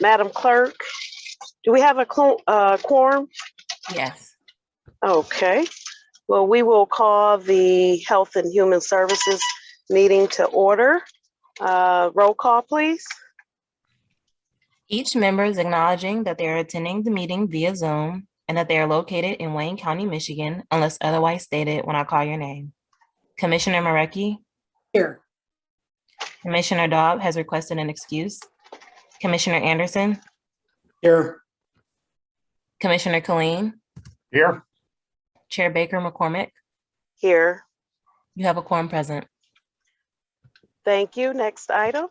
Madam Clerk, do we have a quorum? Yes. Okay. Well, we will call the Health and Human Services meeting to order. Roll call, please. Each member is acknowledging that they are attending the meeting via Zoom and that they are located in Wayne County, Michigan, unless otherwise stated when I call your name. Commissioner Marecki? Here. Commissioner Daub has requested an excuse. Commissioner Anderson? Here. Commissioner Killeen? Here. Chair Baker McCormick? Here. You have a quorum present. Thank you. Next item.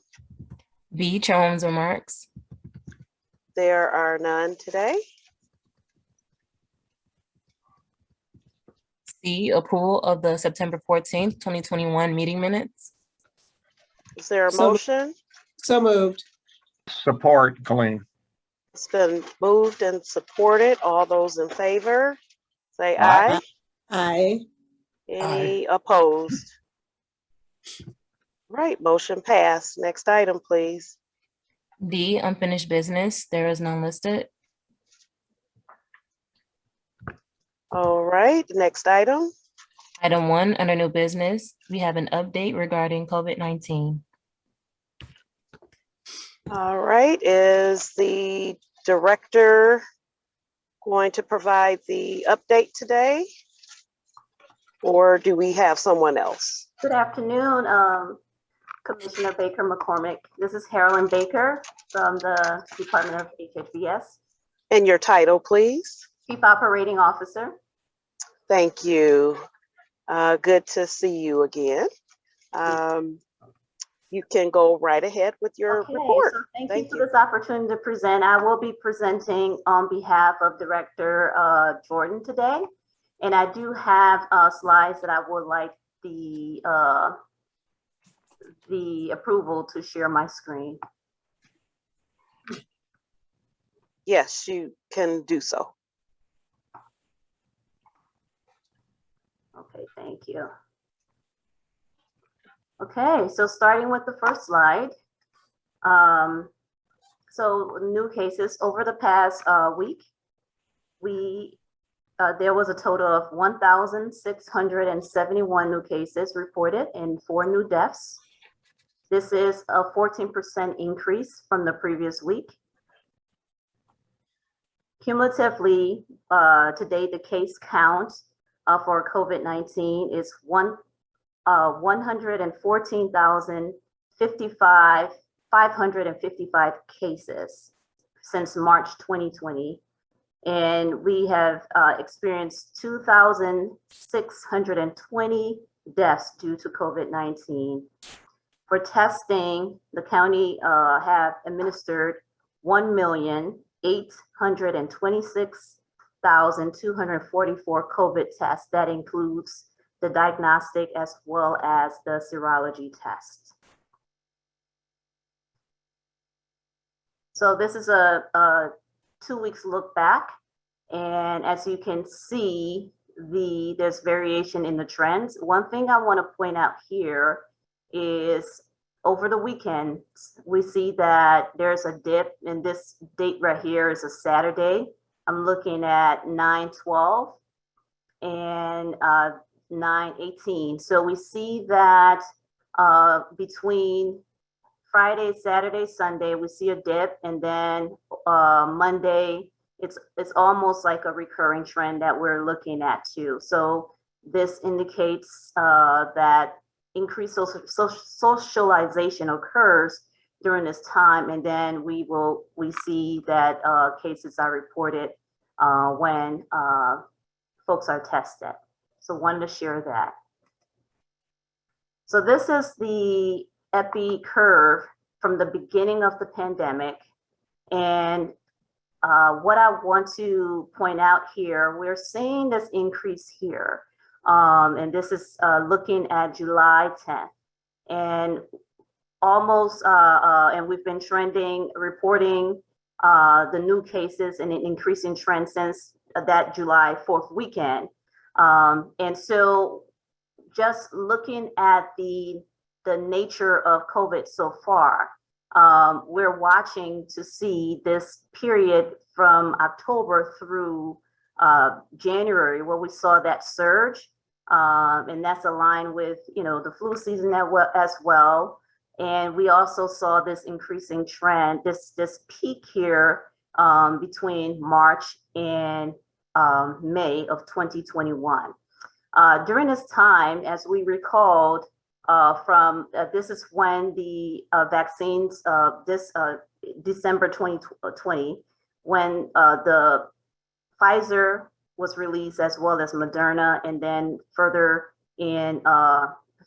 B, Chairwoman's remarks. There are none today. C, approval of the September 14th, 2021 meeting minutes. Is there a motion? So moved. Support, Colleen. It's been moved and supported. All those in favor, say Aye. aye. Aye. Any opposed? Right, motion passed. Next item, please. D, unfinished business. There is none listed. All right, next item. Item 1, under new business, we have an update regarding COVID-19. All right, is the director going to provide the update today? Or do we have someone else? Good afternoon, Commissioner Baker McCormick. This is Carolyn Baker from the Department of HHBS. And your title, please. Chief Operating Officer. Thank you. Good to see you again. You can go right ahead with your report. So thank you for this opportunity to present. I will be presenting on behalf of Director Jordan today. And I do have slides that I would like the approval to share my screen. Yes, you can do so. Okay, thank you. Okay, so starting with the first slide. So new cases over the past week, there was a total of 1,671 new cases reported and 4 new deaths. This is a 14% increase from the previous week. Cumulatively, today the case count for COVID-19 is 114,555 cases since March 2020. And we have experienced 2,620 deaths due to COVID-19. For testing, the county have administered 1,826,244 COVID tests. That includes the diagnostic as well as the serology test. So this is a 2 weeks look back. And as you can see, there's variation in the trends. One thing I want to point out here is over the weekend, we see that there's a dip, and this date right here is a Saturday. I'm looking at 9/12 and 9/18. So we see that between Friday, Saturday, Sunday, we see a dip, and then Monday, it's almost like a recurring trend that we're looking at too. So this indicates that increased socialization occurs during this time, and then we see that cases are reported when folks are tested. So wanted to share that. So this is the epi curve from the beginning of the pandemic, and what I want to point out here, we're seeing this increase here. And this is looking at July 10th. And almost, and we've been reporting the new cases and an increasing trend since that July 4th weekend. And so just looking at the nature of COVID so far, we're watching to see this period from October through January, where we saw that surge. And that's aligned with, the flu season as well. And we also saw this increasing trend, this peak here between March and May of 2021. During this time, as we recalled, this is when the vaccines, December 2020, when the Pfizer was released as well as Moderna, and then further in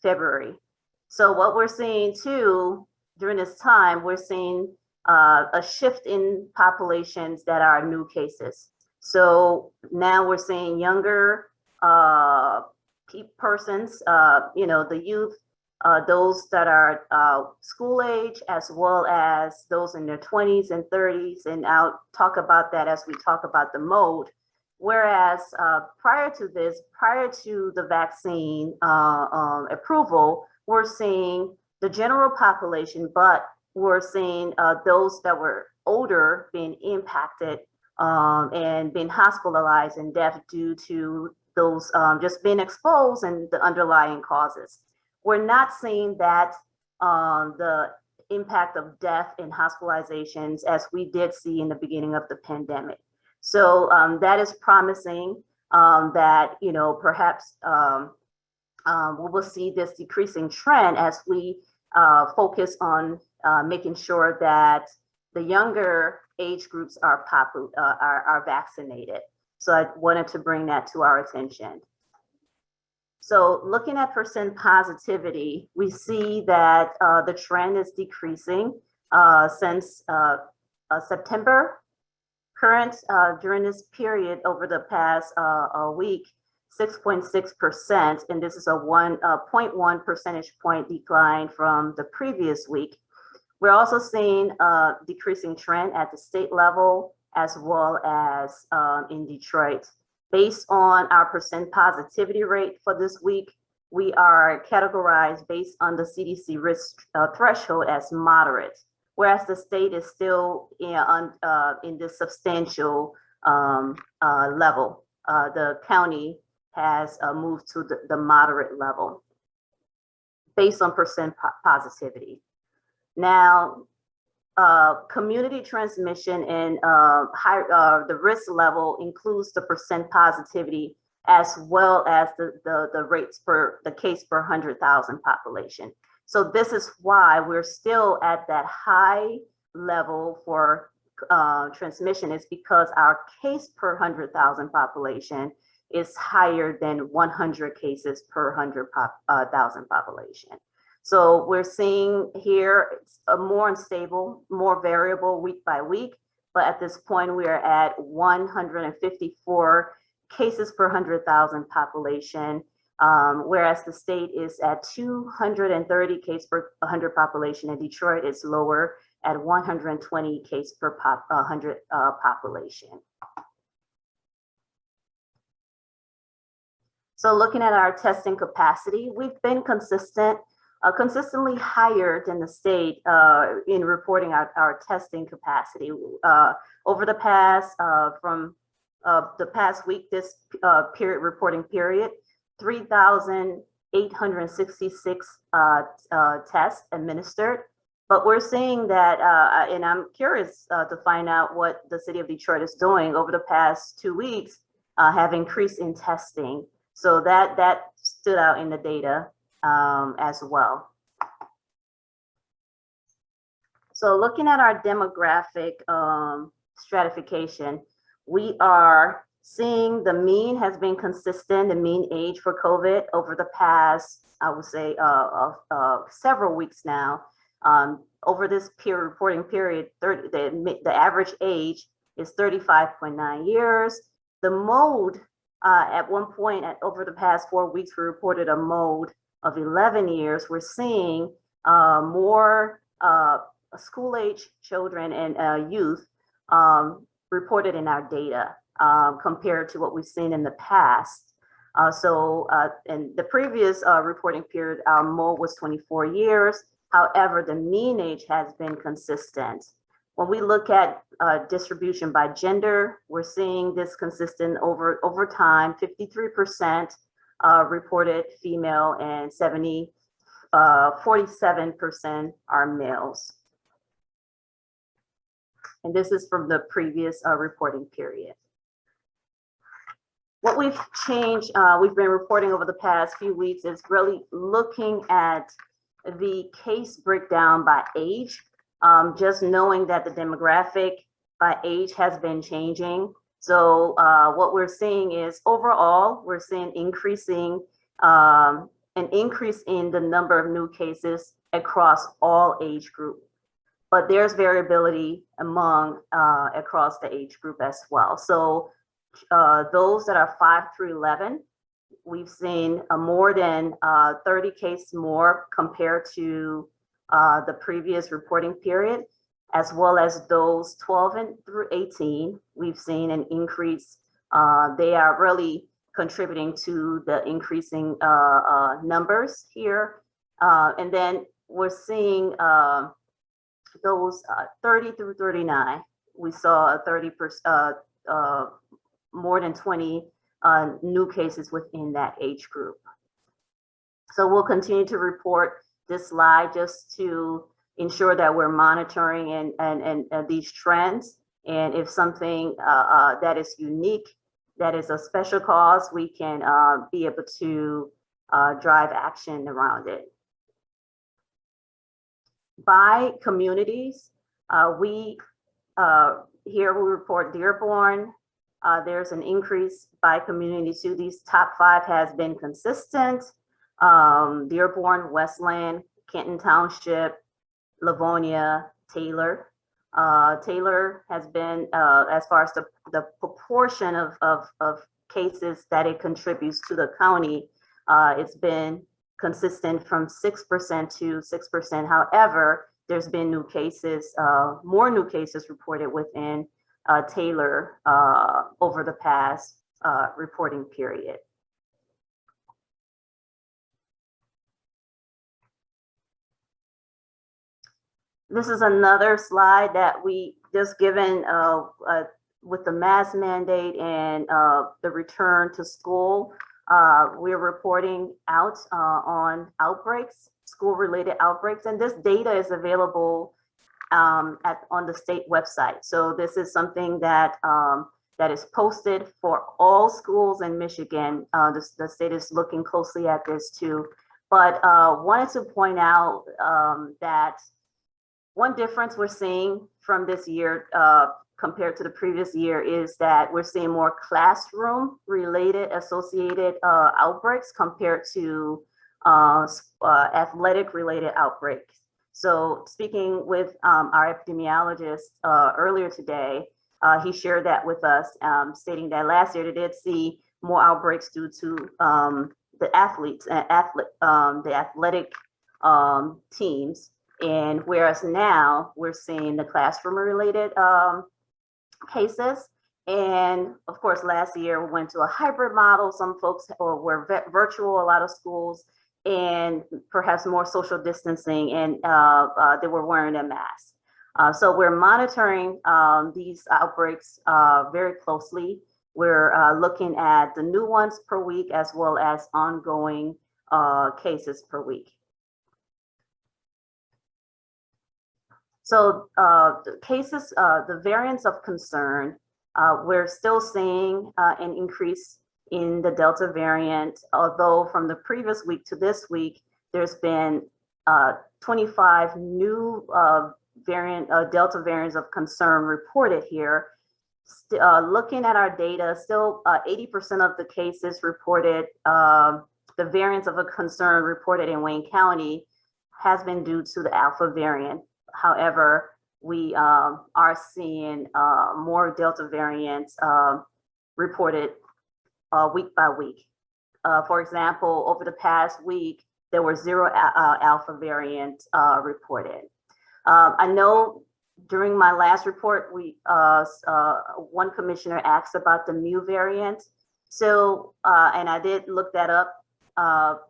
February. So what we're seeing too during this time, we're seeing a shift in populations that are new cases. So now we're seeing younger persons, the youth, those that are school age, as well as those in their 20s and 30s. And I'll talk about that as we talk about the mode. Whereas prior to the vaccine approval, we're seeing the general population, but we're seeing those that were older being impacted and being hospitalized and death due to those just being exposed and the underlying causes. We're not seeing that the impact of death and hospitalizations as we did see in the beginning of the pandemic. So that is promising that, perhaps we will see this decreasing trend as we focus on making sure that the younger age groups are vaccinated. So I wanted to bring that to our attention. So looking at percent positivity, we see that the trend is decreasing since September. Current during this period over the past week, 6.6%, and this is a 0.1 percentage point decline from the previous week. We're also seeing a decreasing trend at the state level as well as in Detroit. Based on our percent positivity rate for this week, we are categorized based on the CDC risk threshold as moderate, whereas the state is still in this substantial level. The county has moved to the moderate level based on percent positivity. Now, community transmission and the risk level includes the percent positivity as well as the rates per the case per 100,000 population. So this is why we're still at that high level for transmission, is because our case per 100,000 population is higher than 100 cases per 100,000 population. So we're seeing here it's a more unstable, more variable week by week, but at this point we are at 154 cases per 100,000 population, whereas the state is at 230 cases per 100 population, and Detroit is lower at 120 cases per 100 population. So looking at our testing capacity, we've been consistently higher than the state in reporting our testing capacity. Over the past, from the past week, this reporting period, 3,866 tests administered. But we're seeing that, and I'm curious to find out what the city of Detroit is doing over the past 2 weeks, have increased in testing. So that stood out in the data as well. So looking at our demographic stratification, we are seeing the mean has been consistent, the mean age for COVID over the past, I would say, several weeks now. Over this reporting period, the average age is 35.9 years. The mode, at one point over the past 4 weeks, we reported a mode of 11 years. We're seeing more school age children and youth reported in our data compared to what we've seen in the past. So in the previous reporting period, our mode was 24 years. However, the mean age has been consistent. When we look at distribution by gender, we're seeing this consistent over time. 53% reported female and 47% are males. And this is from the previous reporting period. What we've changed, we've been reporting over the past few weeks is really looking at the case breakdown by age, just knowing that the demographic by age has been changing. So what we're seeing is overall, we're seeing an increase in the number of new cases across all age group. But there's variability among across the age group as well. So those that are 5 through 11, we've seen more than 30 cases more compared to the previous reporting period, as well as those 12 through 18, we've seen an increase. They are really contributing to the increasing numbers here. And then we're seeing those 30 through 39, we saw a 30%, more than 20 new cases within that age group. So we'll continue to report this slide just to ensure that we're monitoring and these trends. And if something that is unique, that is a special cause, we can be able to drive action around it. By communities, here we report Dearborn. There's an increase by community too. These top 5 has been consistent. Dearborn, Westland, Kenton Township, Livonia, Taylor. Taylor has been, as far as the proportion of cases that it contributes to the county, it's been consistent from 6% to 6%. However, there's been new cases, more new cases reported within Taylor over the past reporting period. This is another slide that we just given with the mask mandate and the return to school. We're reporting out on outbreaks, school-related outbreaks, and this data is available on the state website. So this is something that that is posted for all schools in Michigan. The state is looking closely at this too. But wanted to point out that one difference we're seeing from this year compared to the previous year is that we're seeing more classroom-related associated outbreaks compared to athletic-related outbreaks. So speaking with our epidemiologist earlier today, he shared that with us, stating that last year they did see more outbreaks due to the athletic teams. And whereas now we're seeing the classroom-related cases. And of course, last year we went to a hybrid model. Some folks were virtual, a lot of schools, and perhaps more social distancing, and they were wearing a mask. So we're monitoring these outbreaks very closely. We're looking at the new ones per week as well as ongoing cases per week. So the cases, the variants of concern, we're still seeing an increase in the Delta variant, although from the previous week to this week, there's been 25 new Delta variants of concern reported here. Looking at our data, still 80% of the cases reported, the variants of a concern reported in Wayne County has been due to the Alpha variant. However, we are seeing more Delta variants reported week by week. For example, over the past week, there were 0 Alpha variants reported. I know during my last report, one commissioner asked about the Mu variant. So, and I did look that up.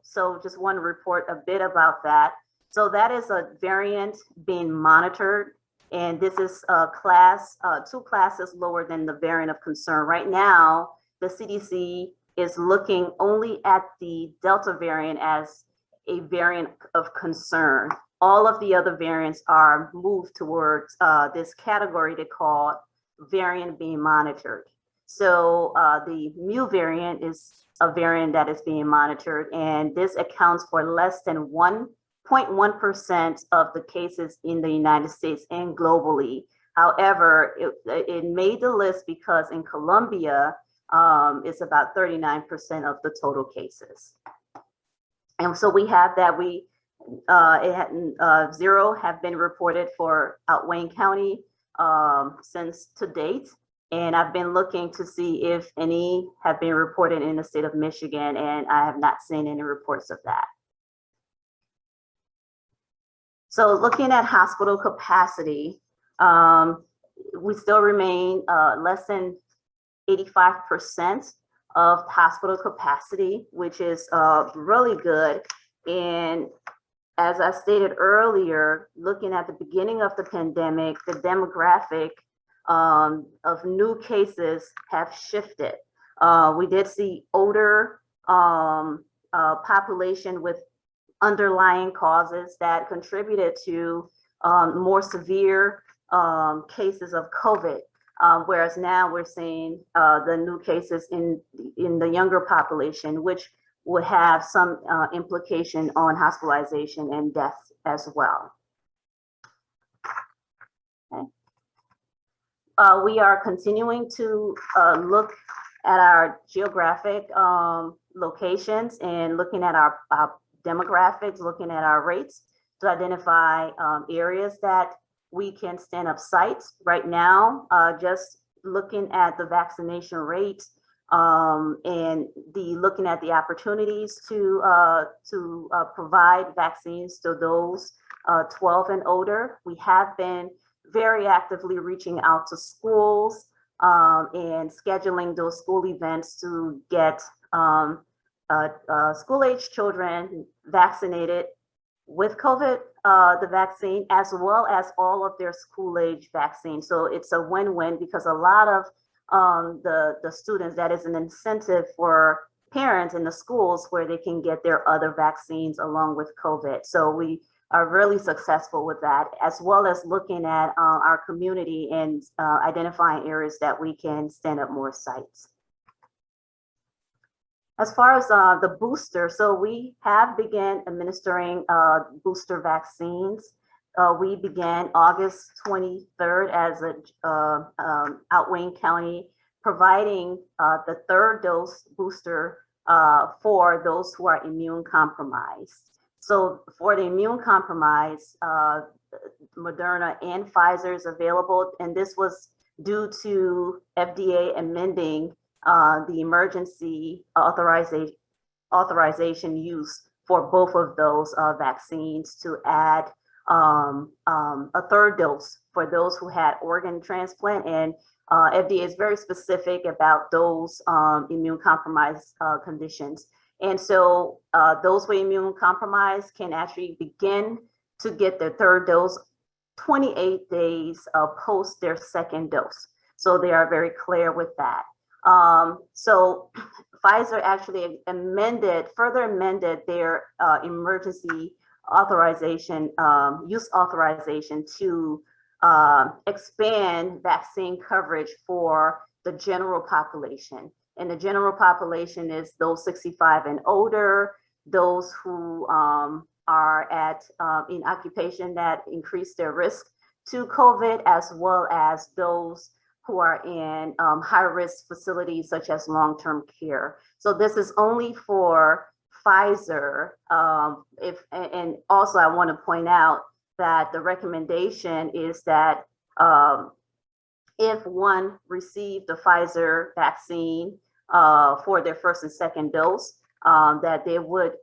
So just want to report a bit about that. So that is a variant being monitored. And this is a class, 2 classes lower than the variant of concern. Right now, the CDC is looking only at the Delta variant as a variant of concern. All of the other variants are moved towards this category they call variant being monitored. So the mu variant is a variant that is being monitored, and this accounts for less than 1.1% of the cases in the United States and globally. However, it made the list because in Colombia, it's about 39% of the total cases. And so we have that. Zero have been reported for Wayne County since to date. And I've been looking to see if any have been reported in the state of Michigan, and I have not seen any reports of that. So looking at hospital capacity, we still remain less than 85% of hospital capacity, which is really good. And as I stated earlier, looking at the beginning of the pandemic, the demographic of new cases have shifted. We did see older population with underlying causes that contributed to more severe cases of COVID. Whereas now we're seeing the new cases in the younger population, which would have some implication on hospitalization and death as well. Okay. We are continuing to look at our geographic locations and looking at our demographics, looking at our rates to identify areas that we can stand up sites. Right now, just looking at the vaccination rate and looking at the opportunities to provide vaccines to those 12 and older. We have been very actively reaching out to schools and scheduling those school events to get school-age children vaccinated with COVID, the vaccine, as well as all of their school-age vaccines. So it's a win-win because a lot of the students, that is an incentive for parents in the schools where they can get their other vaccines along with COVID. So we are really successful with that, as well as looking at our community and identifying areas that we can stand up more sites. As far as the booster, so we have begun administering booster vaccines. We began August 23rd as Wayne County providing the 3rd dose booster for those who are immune compromised. So for the immune compromised, Moderna and Pfizer is available, and this was due to FDA amending the emergency authorization use for both of those vaccines to add a 3rd dose for those who had organ transplant. And FDA is very specific about those immune compromised conditions. And so those with immune compromised can actually begin to get their 3rd dose 28 days post their 2nd dose. So they are very clear with that. So Pfizer actually further amended their emergency authorization, use authorization to expand vaccine coverage for the general population. And the general population is those 65 and older, those who are in occupation that increase their risk to COVID, as well as those who are in high-risk facilities such as long-term care. So this is only for Pfizer. And also I want to point out that the recommendation is that if one received the Pfizer vaccine for their 1st and 2nd dose, that they would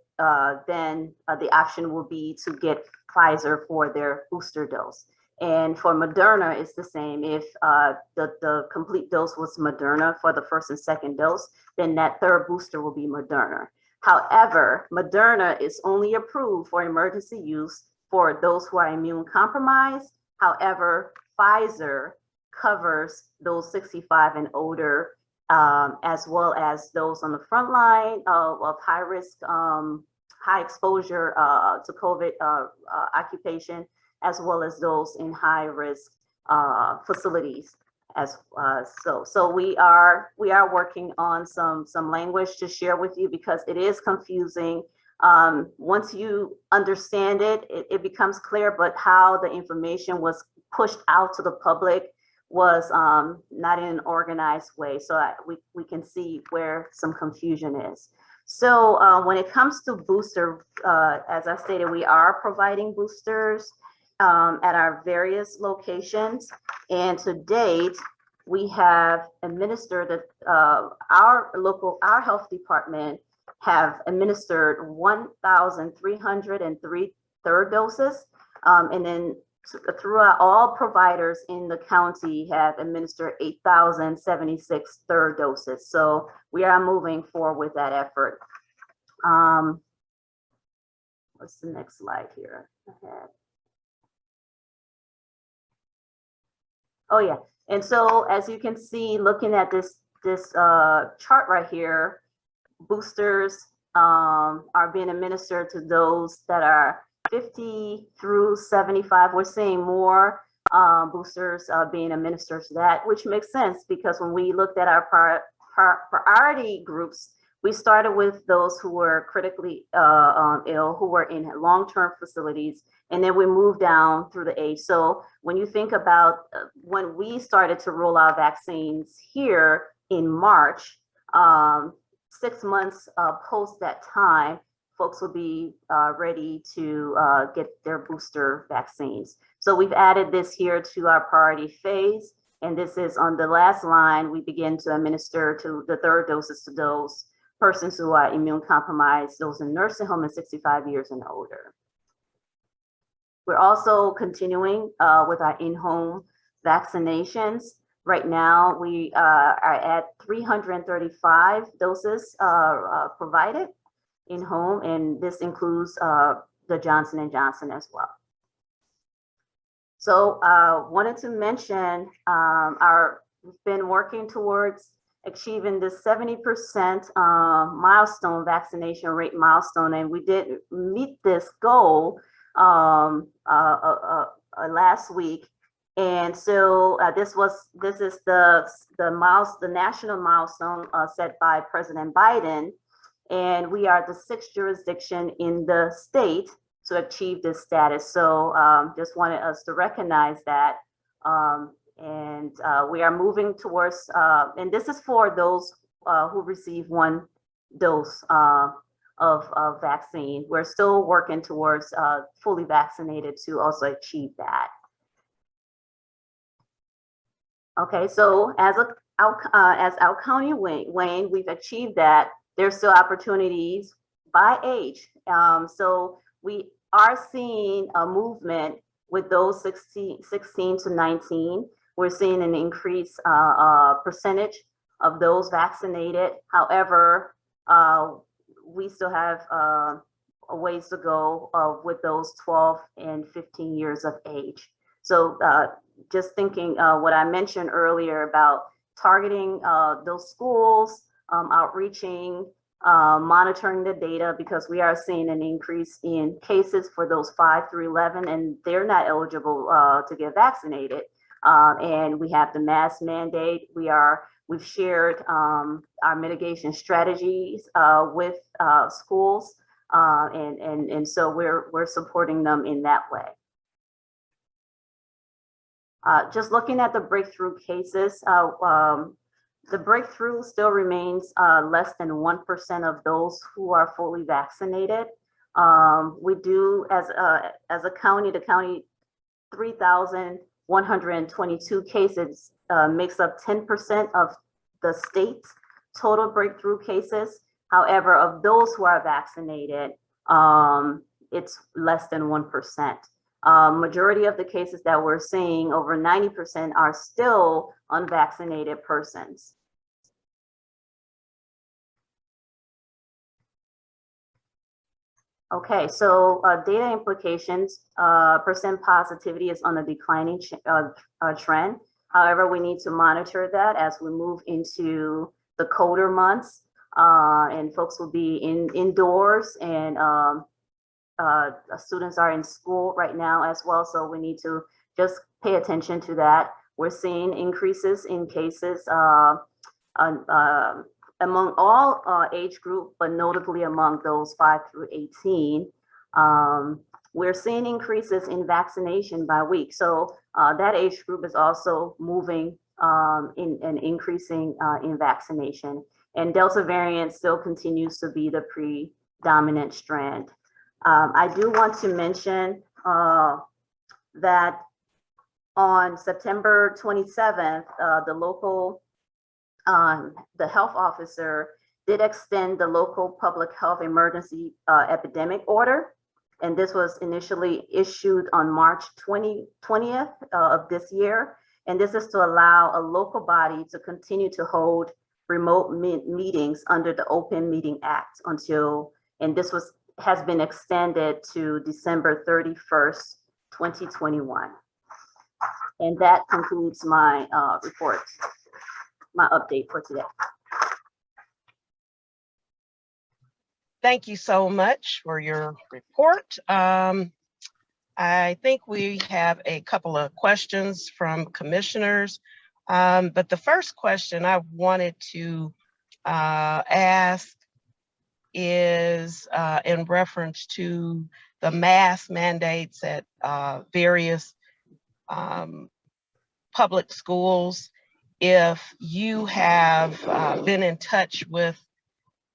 then the option will be to get Pfizer for their booster dose. And for Moderna, it's the same. If the complete dose was Moderna for the 1st and 2nd dose, then that 3rd booster will be Moderna. However, Moderna is only approved for emergency use for those who are immune compromised. However, Pfizer covers those 65 and older, as well as those on the front line of high risk, high exposure to COVID occupation, as well as those in high risk facilities. So we are working on some language to share with you because it is confusing. Once you understand it, it becomes clear, but how the information was pushed out to the public was not in an organized way. So we can see where some confusion is. So when it comes to booster, as I stated, we are providing boosters at our various locations. And to date, we have administered, our health department have administered 1,303 third doses. And then throughout, all providers in the county have administered 8,076 third doses. So we are moving forward with that effort. What's the next slide here? Ahead. Oh yeah, and so as you can see, looking at this chart right here, boosters are being administered to those that are 50 through 75. We're seeing more boosters being administered to that, which makes sense because when we looked at our priority groups, we started with those who were critically ill, who were in long-term facilities, and then we moved down through the age. So when you think about when we started to roll out vaccines here in March, 6 months post that time, folks will be ready to get their booster vaccines. So we've added this here to our priority phase. And this is on the last line, we begin to administer to the third doses to those persons who are immune compromised, those in nursing home and 65 years and older. We're also continuing with our in-home vaccinations. Right now, we are at 335 doses provided in home, and this includes the Johnson & Johnson as well. So wanted to mention we've been working towards achieving this 70% milestone, vaccination rate milestone, and we did meet this goal last week. And so this is the national milestone set by President Biden, and we are the 6th jurisdiction in the state to achieve this status. So just wanted us to recognize that. And we are moving towards, and this is for those who receive 1 dose of vaccine. We're still working towards fully vaccinated to also achieve that. Okay, so as our county, Wayne, we've achieved that. There's still opportunities by age. So we are seeing a movement with those 16 to 19. We're seeing an increased percentage of those vaccinated. However, we still have a ways to go with those 12 and 15 years of age. So just thinking what I mentioned earlier about targeting those schools, outreaching, monitoring the data, because we are seeing an increase in cases for those 5 through 11, and they're not eligible to get vaccinated. And we have the mask mandate. We've shared our mitigation strategies with schools, and so we're supporting them in that way. Just looking at the breakthrough cases, the breakthrough still remains less than 1% of those who are fully vaccinated. We do, as a county, the county 3,122 cases makes up 10% of the state's total breakthrough cases. However, of those who are vaccinated, it's less than 1%. Majority of the cases that we're seeing, over 90%, are still unvaccinated persons. Okay, so data implications, percent positivity is on a declining trend. However, we need to monitor that as we move into the colder months, and folks will be indoors, and students are in school right now as well. So we need to just pay attention to that. We're seeing increases in cases among all age group, but notably among those 5 through 18. We're seeing increases in vaccination by week. So that age group is also moving in and increasing in vaccination. And Delta variant still continues to be the predominant strand. I do want to mention that on September 27th, the local the health officer did extend the local public health emergency epidemic order. And this was initially issued on March 20th of this year. And this is to allow a local body to continue to hold remote meetings under the Open Meeting Act until, and this has been extended to December 31st, 2021. And that concludes my report. My update for today. Thank you so much for your report. I think we have a couple of questions from commissioners, but the first question I wanted to ask is in reference to the mask mandates at various public schools. If you have been in touch with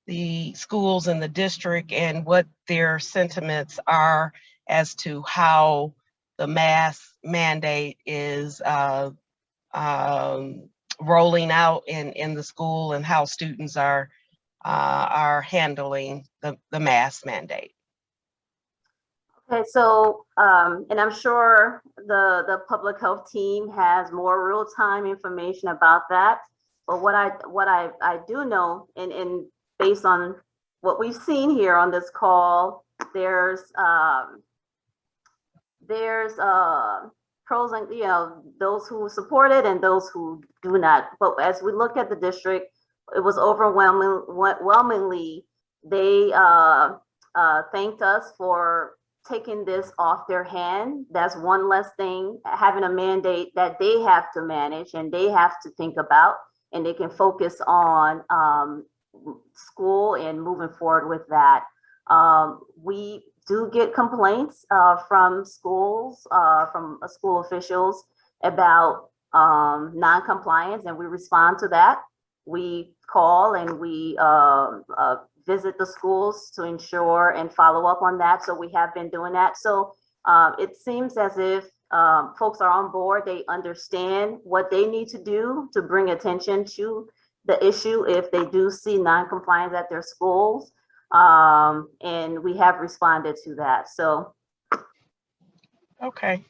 the schools in the district and what their sentiments are as to how the mask mandate is rolling out in the school and how students are handling the mask mandate. Okay, so, and I'm sure the public health team has more real-time information about that. But what I do know, and based on what we've seen here on this call, there's pros and, those who support it and those who do not. But as we look at the district, it was overwhelmingly, they thanked us for taking this off their hand. That's one less thing, having a mandate that they have to manage and they have to think about, and they can focus on school and moving forward with that. We do get complaints from schools, from school officials about non-compliance, and we respond to that. We call and we visit the schools to ensure and follow up on that. So we have been doing that. So it seems as if folks are on board. They understand what they need to do to bring attention to the issue if they do see non-compliance at their schools. And we have responded to that. So. Okay.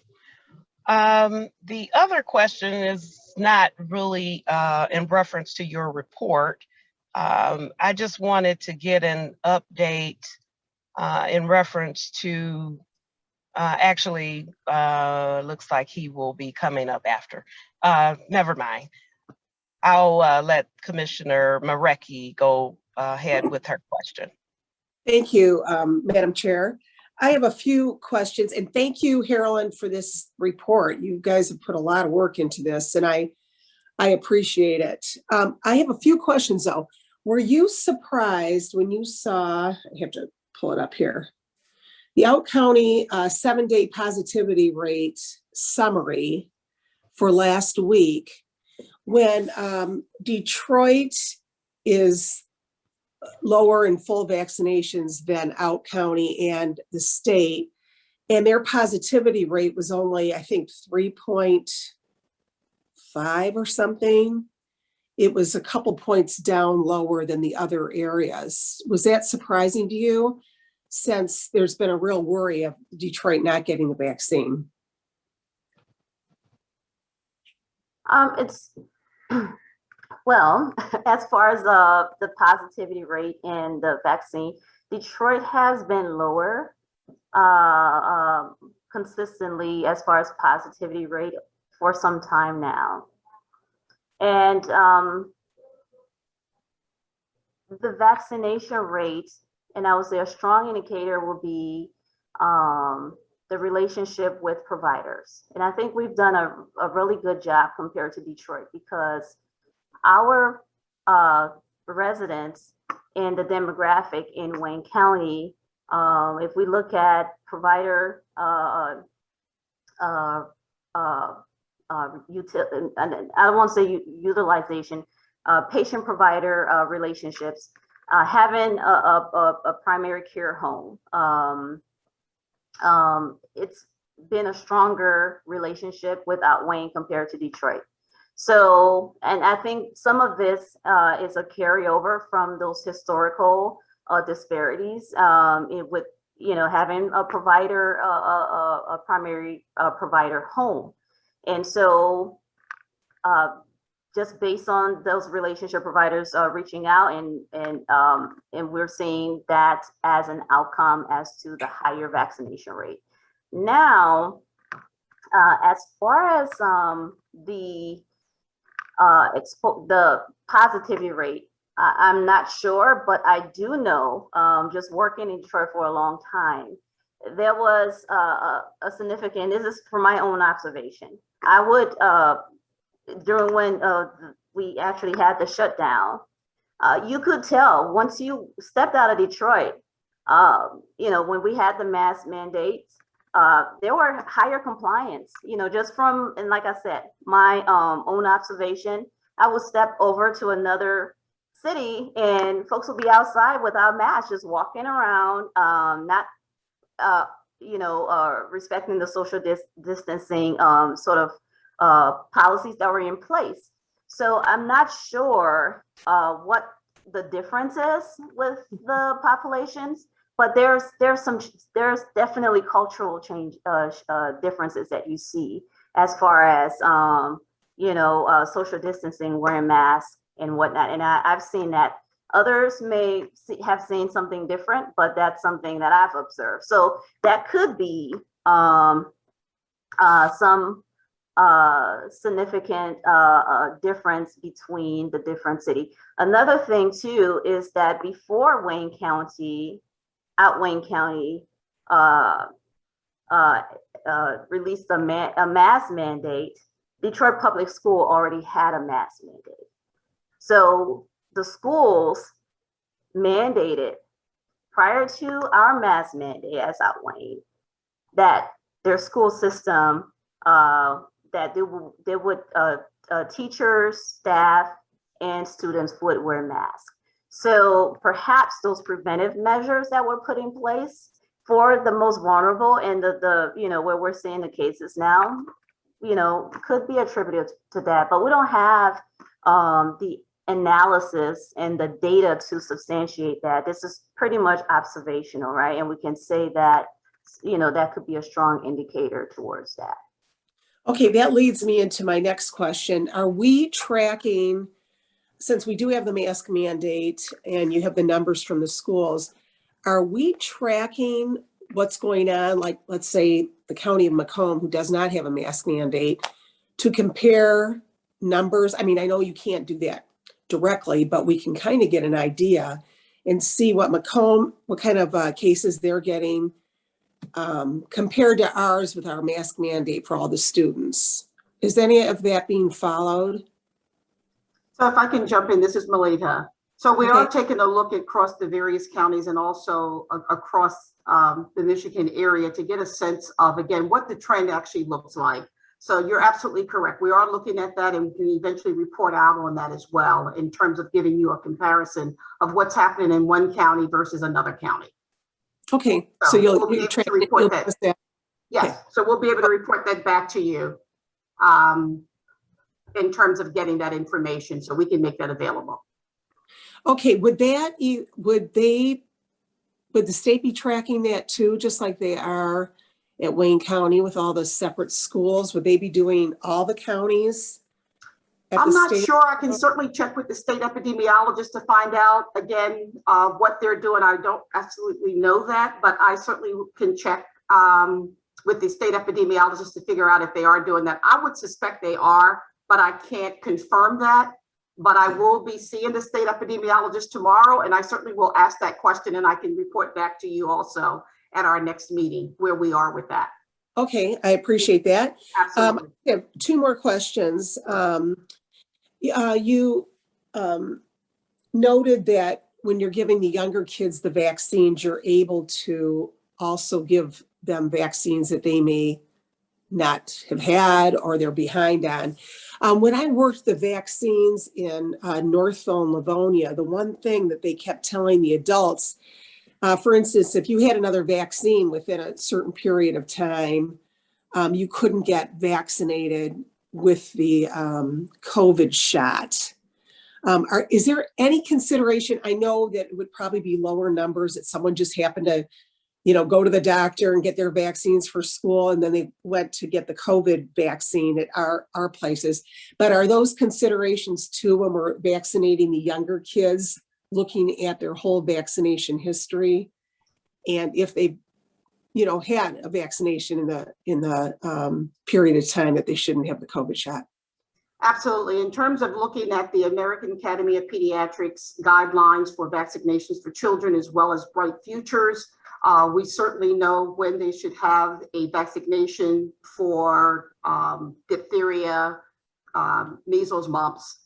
The other question is not really in reference to your report. I just wanted to get an update in reference to actually looks like he will be coming up after. Never mind. I'll let Commissioner Marecki go ahead with her question. Thank you, Madam Chair. I have a few questions, and thank you, Carolyn, for this report. You guys have put a lot of work into this, and I appreciate it. I have a few questions, though. Were you surprised when you saw, I have to pull it up here, the out-county 7-day positivity rate summary for last week, when Detroit is lower in full vaccinations than out county and the state, and their positivity rate was only, I think, 3.5 or something. It was a couple points down lower than the other areas. Was that surprising to you, since there's been a real worry of Detroit not getting a vaccine? Well, as far as the positivity rate and the vaccine, Detroit has been lower consistently as far as positivity rate for some time now. And the vaccination rate, and I would say a strong indicator will be the relationship with providers. And I think we've done a really good job compared to Detroit, because our residents and the demographic in Wayne County, if we look at provider I don't want to say utilization, patient provider relationships, having a primary care home. It's been a stronger relationship with Wayne compared to Detroit. So, and I think some of this is a carryover from those historical disparities with, having a provider, a primary provider home. And so just based on those relationship providers reaching out, and we're seeing that as an outcome as to the higher vaccination rate. Now, as far as the positivity rate, I'm not sure, but I do know, just working in Detroit for a long time, there was a significant, this is from my own observation. I would, during when we actually had the shutdown, you could tell once you stepped out of Detroit, when we had the mask mandates, there were higher compliance, just from, and like I said, my own observation. I would step over to another city and folks will be outside without masks, just walking around, not, respecting the social distancing sort of policies that were in place. So I'm not sure what the difference is with the populations, but there's definitely cultural change differences that you see as far as social distancing, wearing masks and whatnot. And I've seen that. Others may have seen something different, but that's something that I've observed. So that could be some significant difference between the different cities. Another thing too is that before Wayne County released a mask mandate, Detroit Public School already had a mask mandate. So the schools mandated prior to our mask mandate as outlined that their school system, that they would teachers, staff, and students would wear masks. So perhaps those preventive measures that were put in place for the most vulnerable and the where we're seeing the cases now, could be attributed to that, but we don't have the analysis and the data to substantiate that. This is pretty much observational, right? And we can say that, that could be a strong indicator towards that. Okay, that leads me into my next question. Are we tracking, since we do have the mask mandate and you have the numbers from the schools, are we tracking what's going on, like, let's say the county of Macomb, who does not have a mask mandate, to compare numbers? I mean, I know you can't do that directly, but we can kind of get an idea and see what Macomb, what kind of cases they're getting compared to ours with our mask mandate for all the students. Is any of that being followed? So if I can jump in, this is Melita. So we are taking a look across the various counties and also across the Michigan area to get a sense of, again, what the trend actually looks like. So you're absolutely correct. We are looking at that, and we can eventually report out on that as well in terms of giving you a comparison of what's happening in one county versus another county. Okay, so we'll be able to report that. Yes, okay. So we'll be able to report that back to you in terms of getting that information, so we can make that available. Okay, would the state be tracking that too, just like they are at Wayne County with all the separate schools? Would they be doing all the counties? at I'm the not state? sure. I can certainly check with the state epidemiologist to find out again what they're doing. I don't absolutely know that, but I certainly can check with the state epidemiologist to figure out if they are doing that. I would suspect they are, but I can't confirm that. But I will be seeing the state epidemiologist tomorrow, and I certainly will ask that question, and I can report back to you also at our next meeting where we are with that. Okay, I appreciate that. Absolutely. I have two more questions. You noted that when you're giving the younger kids the vaccines, you're able to also give them vaccines that they may not have had or they're behind on. When I worked the vaccines in Northville and Livonia, the one thing that they kept telling the adults, for instance, if you had another vaccine within a certain period of time, you couldn't get vaccinated with the COVID shot. Is there any consideration? I know that it would probably be lower numbers that someone just happened to, go to the doctor and get their vaccines for school, and then they went to get the COVID vaccine at our places. But are those considerations too when we're vaccinating the younger kids, looking at their whole vaccination history, and if they, had a vaccination in the period of time that they shouldn't have the COVID shot? Absolutely. In terms of looking at the American Academy of Pediatrics guidelines for vaccinations for children, as well as Bright Futures, we certainly know when they should have a vaccination for diphtheria, measles, mumps,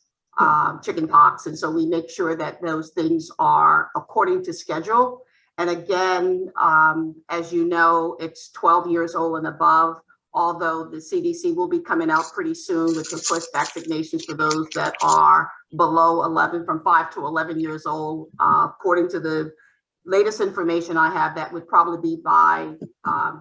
chickenpox. And so we make sure that those things are according to schedule. And again, as you know, it's 12 years old and above, although the CDC will be coming out pretty soon with the push vaccinations for those that are below 11, from 5 to 11 years old. According to the latest information I have, that would probably be by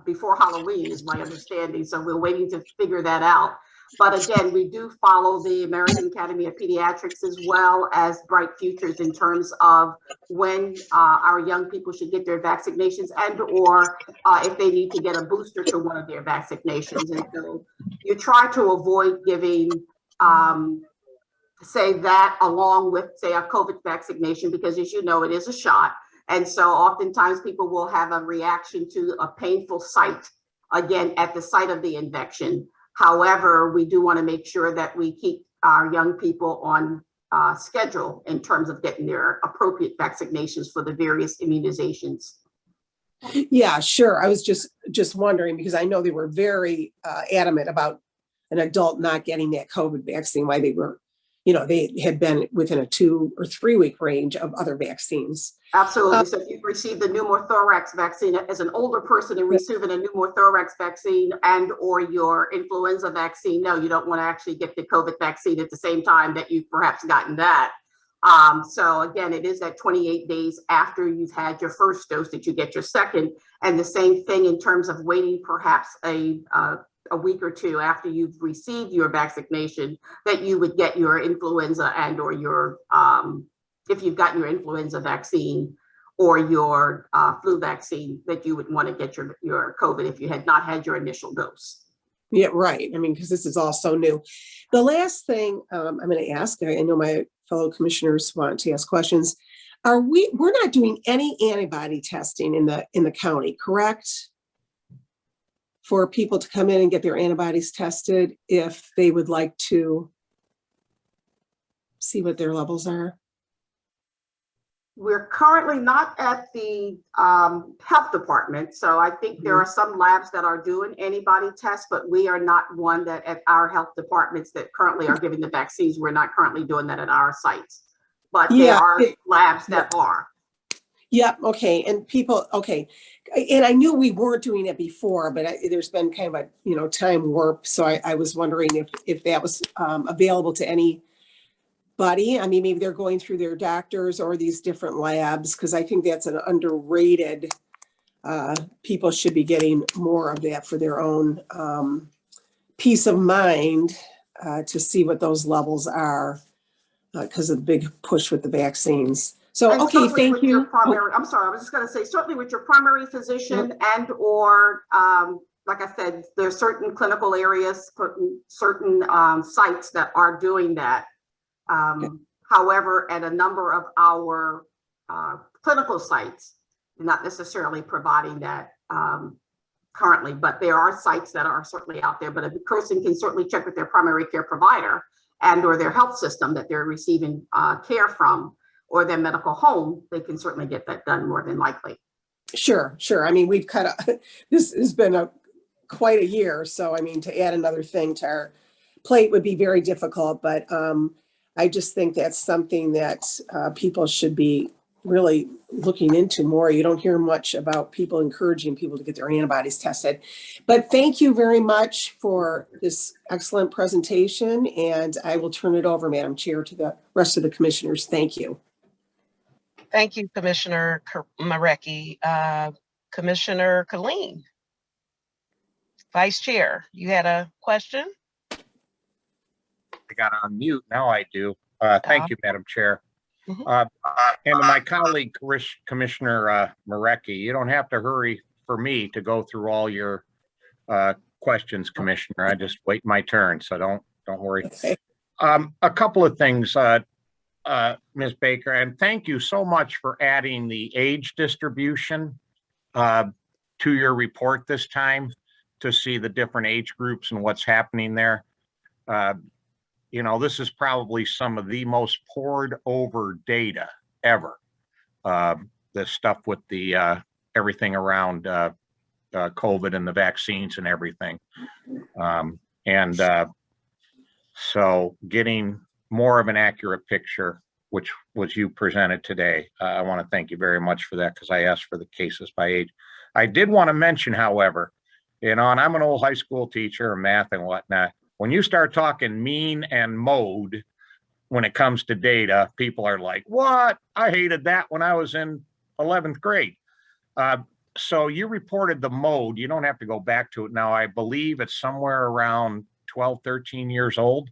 before Halloween is my understanding. So we're waiting to figure that out. But again, we do follow the American Academy of Pediatrics as well as Bright Futures in terms of when our young people should get their vaccinations and or if they need to get a booster to one of their vaccinations. And so you try to avoid giving, say that along with, say, a COVID vaccination, because as you know, it is a shot. And so oftentimes people will have a reaction to a painful site, again, at the site of the infection. However, we do want to make sure that we keep our young people on schedule in terms of getting their appropriate vaccinations for the various immunizations. Yeah, sure. I was just wondering, because I know they were very adamant about an adult not getting that COVID vaccine, why they were, they had been within a 2 or 3 week range of other vaccines. Absolutely. So if you've received the pneumothorax vaccine as an older person and receiving a pneumothorax vaccine and or your influenza vaccine, no, you don't want to actually get the COVID vaccine at the same time that you've perhaps gotten that. So again, it is at 28 days after you've had your first dose that you get your second. And the same thing in terms of waiting perhaps a week or two after you've received your vaccination, that you would get your influenza and or your if you've gotten your influenza vaccine or your flu vaccine, that you would want to get your COVID if you had not had your initial dose. Yeah, right. I mean, because this is all so new. The last thing I'm going to ask, I know my fellow commissioners want to ask questions. We're not doing any antibody testing in the county, correct? For people to come in and get their antibodies tested if they would like to see what their levels are? We're currently not at the health department. So I think there are some labs that are doing antibody tests, but we are not one that at our health departments that currently are giving the vaccines. We're not currently doing that at our sites, but there are labs that are. Yeah, okay. And people, okay. And I knew we weren't doing it before, but there's been kind of a, time warp. So I was wondering if that was available to anybody. I mean, maybe they're going through their doctors or these different labs, because I think that's an underrated, people should be getting more of that for their own peace of mind to see what those levels are because of the big push with the vaccines. So, okay, thank you. I'm sorry, I was just going to say, certainly with your primary physician and or like I said, there's certain clinical areas, certain sites that are doing that. However, at a number of our clinical sites, not necessarily providing that currently, but there are sites that are certainly out there. But a person can certainly check with their primary care provider and or their health system that they're receiving care from, or their medical home. They can certainly get that done more than likely. Sure, sure. I mean, we've this has been quite a year. So, I mean, to add another thing to our plate would be very difficult, but I just think that's something that people should be really looking into more. You don't hear much about people encouraging people to get their antibodies tested. But thank you very much for this excellent presentation, and I will turn it over, Madam Chair, to the rest of the commissioners. Thank you. Thank you, Commissioner Marecki. Commissioner Colleen, Vice Chair, you had a question? I got on mute. Now I do. Thank you, Madam Chair. Mhm. And to my colleague, Commissioner Marecki, you don't have to hurry for me to go through all your questions, Commissioner. I just wait my turn, so don't worry. Okay. A couple of things, Ms. Baker, and thank you so much for adding the age distribution to your report this time to see the different age groups and what's happening there. You know, this is probably some of the most pored over data ever. The stuff with the everything around COVID and the vaccines and everything. So getting more of an accurate picture, which was you presented today. I want to thank you very much for that, because I asked for the cases by age. I did want to mention, however, you know, and I'm an old high school teacher of math and whatnot. When you start talking mean and mode, when it comes to data, people are like, what? I hated that when I was in 11th grade. So you reported the mode. You don't have to go back to it now. I believe it's somewhere around 12, 13 years old.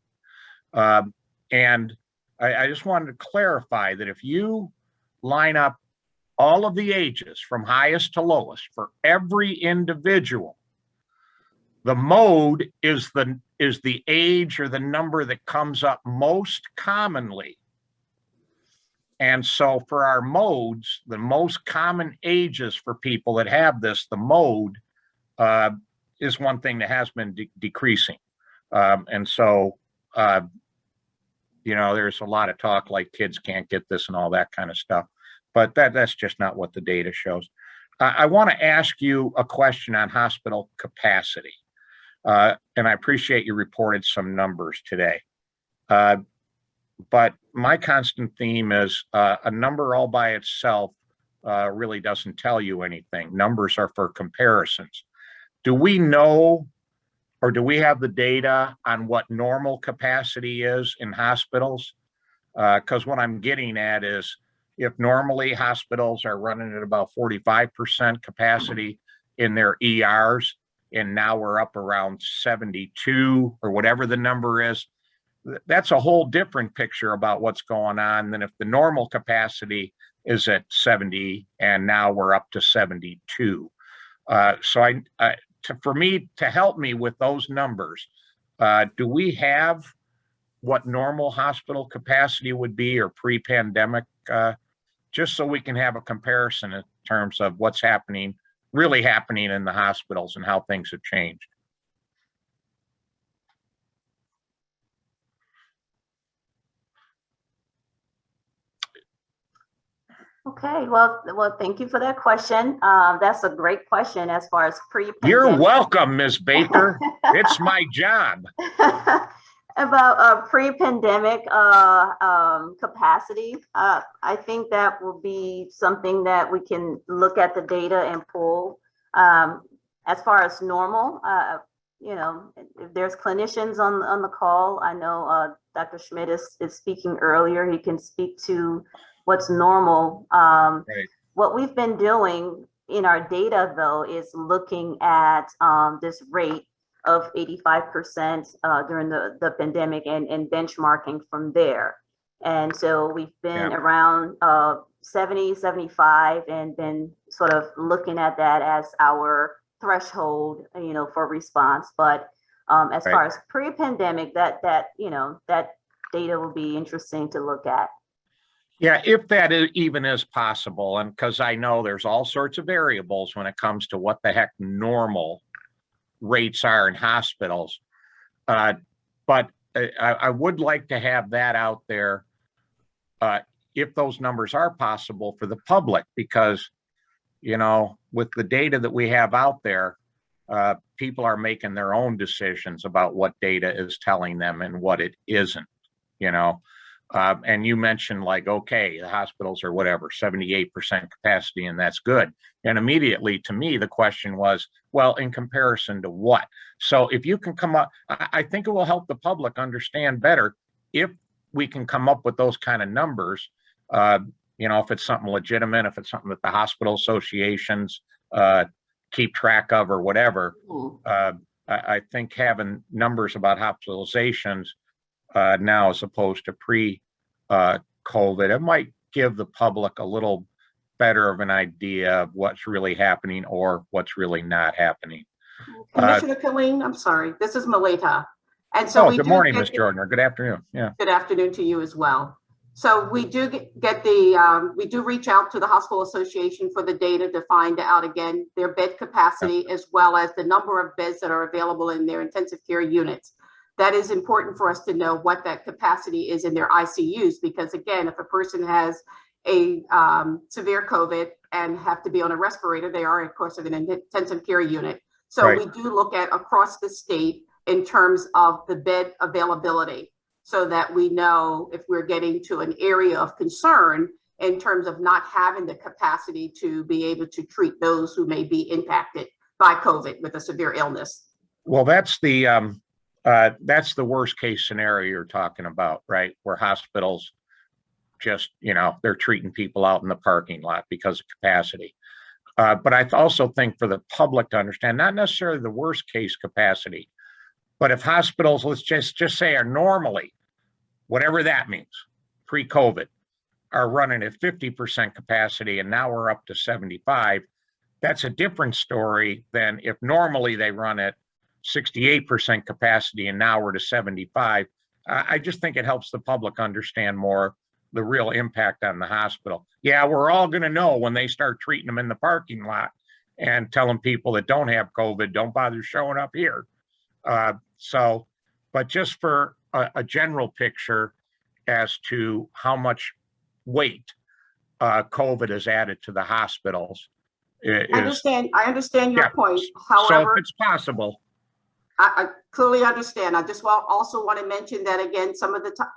And I just wanted to clarify that if you line up all of the ages from highest to lowest for every individual, the mode is the age or the number that comes up most commonly. And so for our modes, the most common ages for people that have this, the mode is one thing that has been decreasing. And so, you know, there's a lot of talk like kids can't get this and all that kind of stuff, but that's just not what the data shows. I want to ask you a question on hospital capacity. And I appreciate you reported some numbers today. But my constant theme is a number all by itself really doesn't tell you anything. Numbers are for comparisons. Do we know, or do we have the data on what normal capacity is in hospitals? Because what I'm getting at is, if normally hospitals are running at about 45% capacity in their ERs, and now we're up around 72 or whatever the number is, that's a whole different picture about what's going on than if the normal capacity is at 70 and now we're up to 72. So for me, to help me with those numbers, do we have what normal hospital capacity would be or pre-pandemic, just so we can have a comparison in terms of what's happening, really happening in the hospitals and how things have changed? Okay, well, thank you for that question. That's a great question as far as pre-pandemic. You're welcome, Ms. Baker. It's my job. About pre-pandemic capacity, I think that will be something that we can look at the data and pull. As far as normal, you know, if there's clinicians on the call, I know Dr. Schmidt is speaking earlier. He can speak to what's normal. Right. What we've been doing in our data, though, is looking at this rate of 85% during the pandemic and benchmarking from there. And so we've been around 70, 75, and been sort of looking at that as our threshold, for response. But as Right. far as pre-pandemic, that data will be interesting to look at. Yeah, if that even is possible, and because I know there's all sorts of variables when it comes to what the heck normal rates are in hospitals. But I would like to have that out there if those numbers are possible for the public, because, with the data that we have out there, people are making their own decisions about what data is telling them and what it isn't, and you mentioned like, okay, the hospitals are whatever, 78% capacity, and that's good. And immediately to me, the question was, well, in comparison to what? So if you can come up, I think it will help the public understand better if we can come up with those kind of numbers, if it's something legitimate, if it's something that the hospital associations keep track of or whatever. I think having numbers about hospitalizations now as opposed to pre-COVID, it might give the public a little better of an idea of what's really happening or what's really not happening. Commissioner Killeen, I'm sorry, this is Melita. And so good morning, Ms. Jordan, or good afternoon. Yeah. Good afternoon to you as well. So we do we do reach out to the hospital association for the data to find out, again, their bed capacity, as well as the number of beds that are available in their intensive care units. That is important for us to know what that capacity is in their ICUs, because again, if a person has a severe COVID and have to be on a respirator, they are, of course, in an intensive care unit. So Right. We do look at across the state in terms of the bed availability, so that we know if we're getting to an area of concern in terms of not having the capacity to be able to treat those who may be impacted by COVID with a severe illness. Well, that's the worst case scenario you're talking about, right? Where hospitals just, they're treating people out in the parking lot because of capacity. But I also think for the public to understand, not necessarily the worst case capacity, but if hospitals, let's just say, are normally, whatever that means, pre-COVID, are running at 50% capacity and now we're up to 75, that's a different story than if normally they run at 68% capacity and now we're to 75. I just think it helps the public understand more the real impact on the hospital. Yeah, we're all going to know when they start treating them in the parking lot and telling people that don't have COVID, don't bother showing up here. But just for a general picture as to how much weight COVID has added to the hospitals. I understand your point. However, so if it's possible. I clearly understand. I just also want to mention that, again,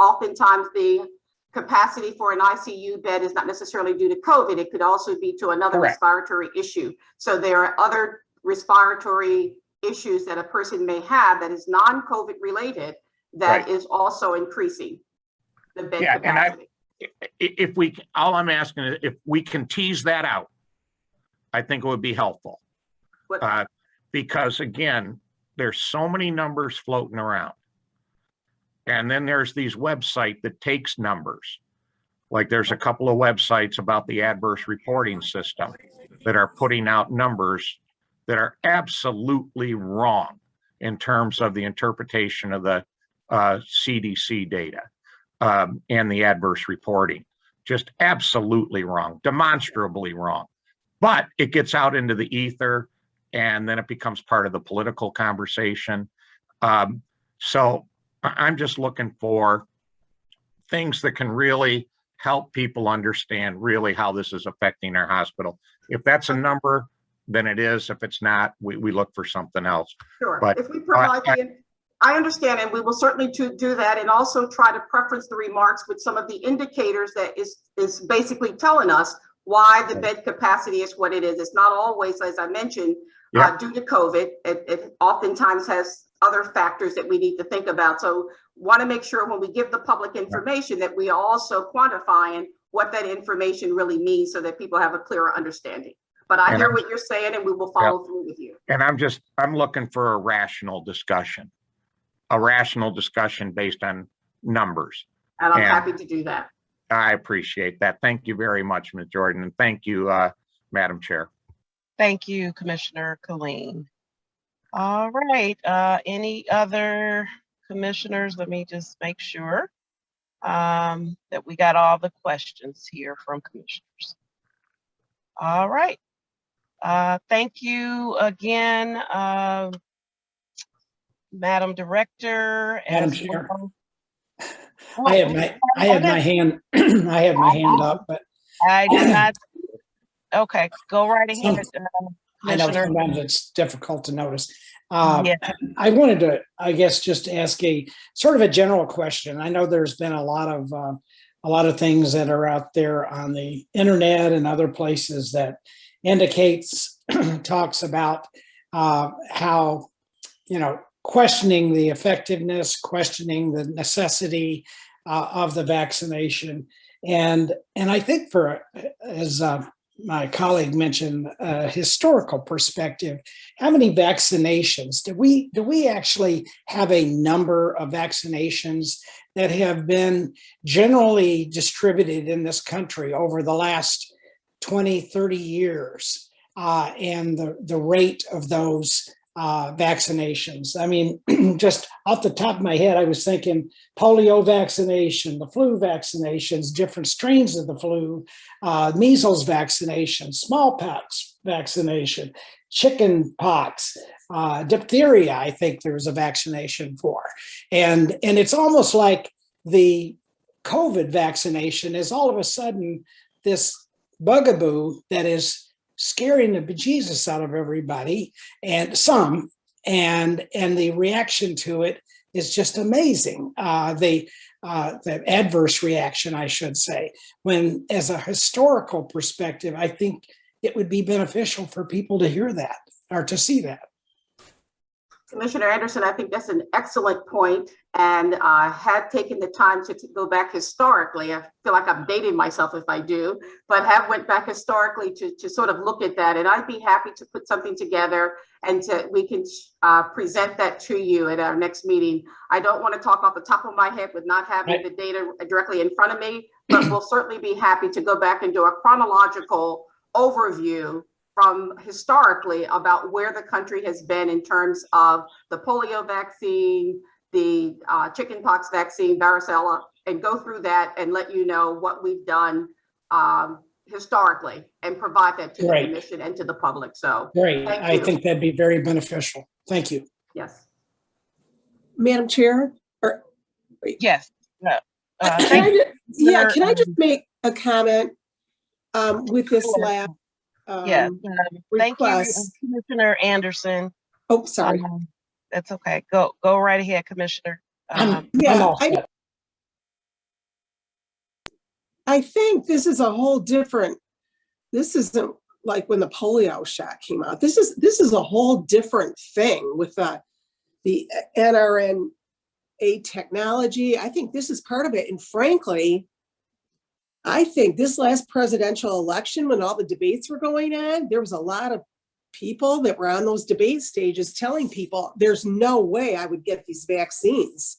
oftentimes the capacity for an ICU bed is not necessarily due to COVID. It could also be to another Correct. respiratory issue. So there are other respiratory issues that a person may have that is non-COVID related that Right. is also increasing the bed Yeah, capacity. And all I'm asking is if we can tease that out, I think it would be helpful. Because again, there's so many numbers floating around. And then there's these websites that takes numbers. Like there's a couple of websites about the adverse reporting system that are putting out numbers that are absolutely wrong in terms of the interpretation of the CDC data and the adverse reporting. Just absolutely wrong, demonstrably wrong. But it gets out into the ether and then it becomes part of the political conversation. So I'm just looking for things that can really help people understand really how this is affecting our hospital. If that's a number, then it is. If it's not, we look for something else. Sure. But if we provide I understand, and we will certainly do that, and also try to preference the remarks with some of the indicators that is basically telling us why the bed capacity is what it is. It's not always, as I mentioned, due to COVID. It oftentimes has other factors that we need to think about. So want to make sure when we give the public information that we are also quantifying what that information really means so that people have a clearer understanding. But I hear what you're saying and we will follow through with you. And I'm looking for a rational discussion based on numbers. And I'm happy to do that. I appreciate that. Thank you very much, Ms. Jordan. And thank you, Madam Chair. Thank you, Commissioner Colleen. All right, any other commissioners? Let me just make sure that we got all the questions here from commissioners. All right. Thank you again, Madam Director. Madam as Chair. well. I have my hand, I have my hand up, but I did not. Okay, go right ahead, I know Commissioner. sometimes it's difficult to notice. Yeah. I wanted to, I guess, just ask a sort of a general question. I know there's been a lot of things that are out there on the internet and other places that talks about how, questioning the effectiveness, questioning the necessity of the vaccination. And I think as my colleague mentioned, a historical perspective, how many vaccinations do we actually have a number of vaccinations that have been generally distributed in this country over the last 20, 30 years, and the rate of those vaccinations? I mean, just off the top of my head, I was thinking polio vaccination, the flu vaccinations, different strains of the flu, measles vaccination, smallpox vaccination, chicken pox, diphtheria, I think there was a vaccination for. And it's almost like the COVID vaccination is all of a sudden this bugaboo that is scaring the bejesus out of everybody and some, and the reaction to it is just amazing. The adverse reaction, I should say, when as a historical perspective, I think it would be beneficial for people to hear that or to see that. Commissioner Anderson, I think that's an excellent point, and I had taken the time to go back historically. I feel like I'm dating myself if I do, but have went back historically to sort of look at that, and I'd be happy to put something together and we can present that to you at our next meeting. I don't want to talk off the top of my head with not having the data directly in front of me, but we'll certainly be happy to go back and do a chronological overview from historically about where the country has been in terms of the polio vaccine, the chickenpox vaccine, varicella, and go through that and let you know what we've done historically and provide that to the commission and to the public. So great. I think that'd be very beneficial. Thank you. Yes. Madam Chair? Yes. Can I just make a comment with this last yes. Thank you, request? Commissioner Anderson. Oh, sorry. That's okay. Go right ahead, Commissioner. I think this is a whole different, this isn't like when the polio shot came out. This is a whole different thing with the NRNA technology. I think this is part of it. And frankly, I think this last presidential election, when all the debates were going on, there was a lot of people that were on those debate stages telling people there's no way I would get these vaccines.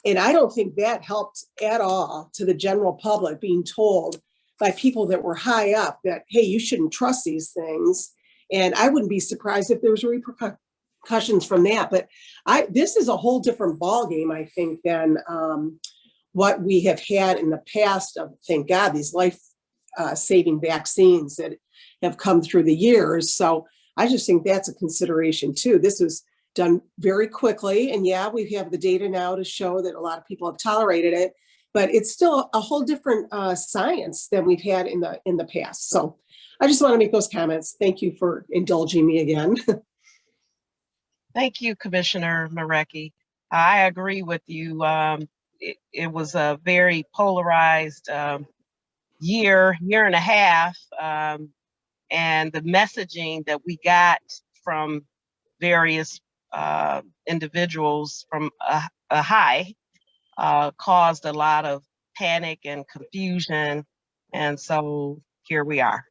And I don't think that helped at all to the general public being told by people that were high up that, hey, you shouldn't trust these things. And I wouldn't be surprised if there was repercussions from that. But this is a whole different ballgame, I think, than what we have had in the past of, thank God, these life-saving vaccines that have come through the years. So I just think that's a consideration too. This was done very quickly. And yeah, we have the data now to show that a lot of people have tolerated it, but it's still a whole different science than we've had in the past. So I just want to make those comments. Thank you for indulging me again. Thank you, Commissioner Marecki. I agree with you. It was a very polarized year and a half, and the messaging that we got from various individuals from a high caused a lot of panic and confusion, and so here we are.